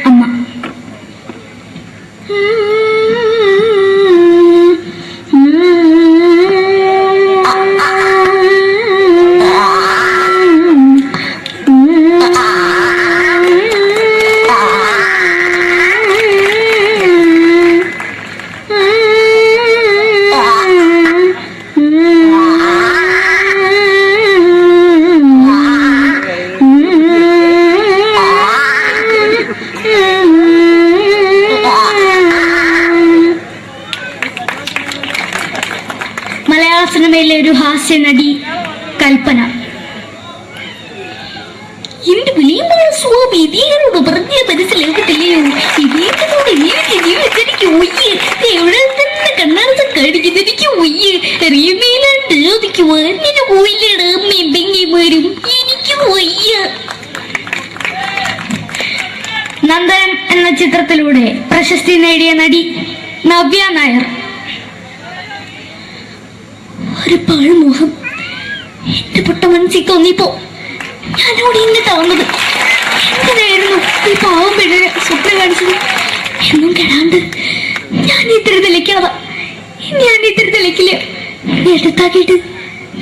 അമ്മ. മലയാള സിനിമയിലെ ഒരു ഹാസ്യ നടി കൽപ്പന. എന്റെ വിളിയമായ സ്വാമി ഇതിനോട് പറഞ്ഞ മനസ്സിലാകത്തില്ലയോ? ഇതിനോട് എനിക്ക് ജീവിതത്തിലേക്ക് ഒയ്യ് എവിടെ തന്നെ കണ്ണാർച്ച കടിക്കുന്നത് എനിക്ക് ഒയ്യ് അറിയുമേലാണ്ട് ചോദിക്ക് വന്നിന് പോയില്ലേടാ അമ്മയും പെങ്ങിമാരും എനിക്ക് ഒയ്യ. നന്ദനം എന്ന ചിത്രത്തിലൂടെ പ്രശസ്തി നേടിയ നടി നവ്യ നായർ. ഒരു പാഴ്മുഖം എന്റെ പൊട്ട മനസ്സിൽ തോന്നിയപ്പോ ഞാനോട് ഇന്നിട്ടാ വന്നത്. എങ്ങനെയായിരുന്നു ഈ പാവം പിഴ സ്വപ്നം കാണിച്ചത്? എന്നും കെടാണ്ട് ഞാൻ ഇത്തിരി തെളിക്കാതെ ഞാൻ ഇത്തിരി തെളിക്കില്ല. എടുത്താക്കിയിട്ട്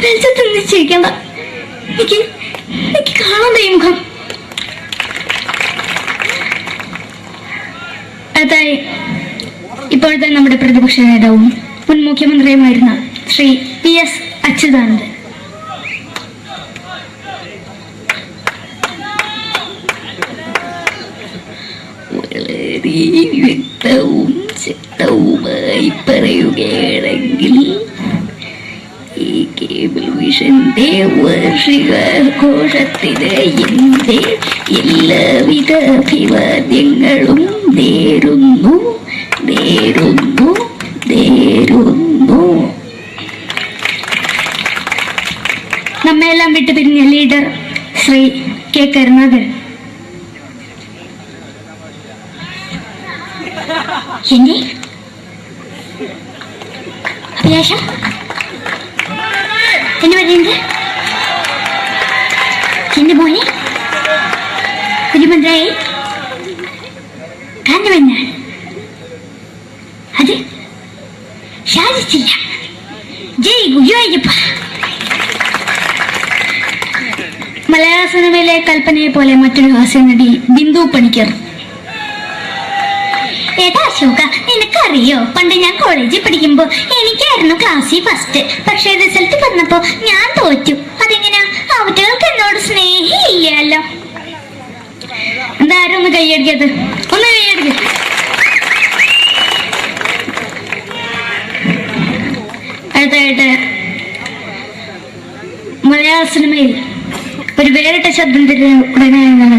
വെളിച്ചത്തിൽ നിശ്ചയിക്കണ്ട. എനിക്ക് കാണാൻ ഈ മുഖം. അതായി ഇപ്പോഴത്തെ നമ്മുടെ പ്രതിപക്ഷ നേതാവും മുൻ മുഖ്യമന്ത്രിയുമായിരുന്ന ശ്രീ PS അച്യുതാനന്ദൻ. വളരെ വ്യക്തവും ശക്തവുമായി പറയുകയാണെങ്കിൽ ഈ കേബിൾ വിഷന്റെ വാർഷികാഘോഷത്തിന് എന്റെ എല്ലാവിധ അഭിവാദ്യങ്ങളും നേരുന്നു. നമ്മെല്ലാം വിട്ടുപിരിഞ്ഞ ലീഡർ ശ്രീ K. കരുണാകരൻ. എന്റെ അഭിലാഷം എന്ന് പറയുന്നത് എന്റെ മോനെ കുഞ്ഞുമന്ത്രായി കാണുവെന്ന അത് സാധിച്ചില്ല. ജയ് ഗുരുവായൂരപ്പ. മലയാള സിനിമയിലെ കൽപ്പനയെ പോലെ മറ്റൊരു ഹാസ്യ നടി ബിന്ദു പണിക്കർ. ഏതാ അശോക, നിനക്കറിയോ പണ്ട് ഞാൻ കോളേജിൽ പഠിക്കുമ്പോ എനിക്കായിരുന്നു ക്ലാസ്സിൽ ഫസ്റ്റ്. പക്ഷെ റിസൾട്ട് വന്നപ്പോ ഞാൻ തോറ്റു. അതെങ്ങനെയാ? അവറ്റകൾക്ക് എന്നോട് സ്നേഹമില്ലല്ലോ. എന്താരും ഒന്ന് കൈയടിക്കത്, ഒന്ന് കൈയടിക്ക. അടുത്തായിട്ട് മലയാള സിനിമയിൽ ഒരു വേറിട്ട ശബ്ദം തിരഞ്ഞെടുക്കുന്നതാണ്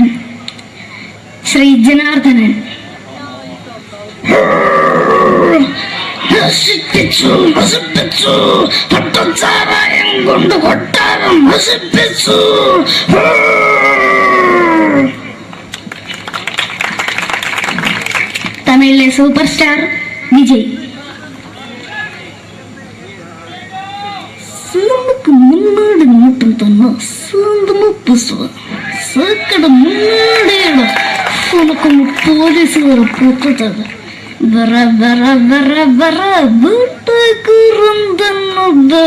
ശ്രീ ജനാർദ്ദനൻ. കൊണ്ട് കൊട്ടാരം നശിപ്പിച്ചു. തമിഴിലെ സൂപ്പർ സ്റ്റാർ വിജയ്. നമുക്ക് മുന്നോട്ട് നോട്ടം തന്ന പോലീസുകാർ പൊട്ടത് വീട്ടുകുറുന്നത്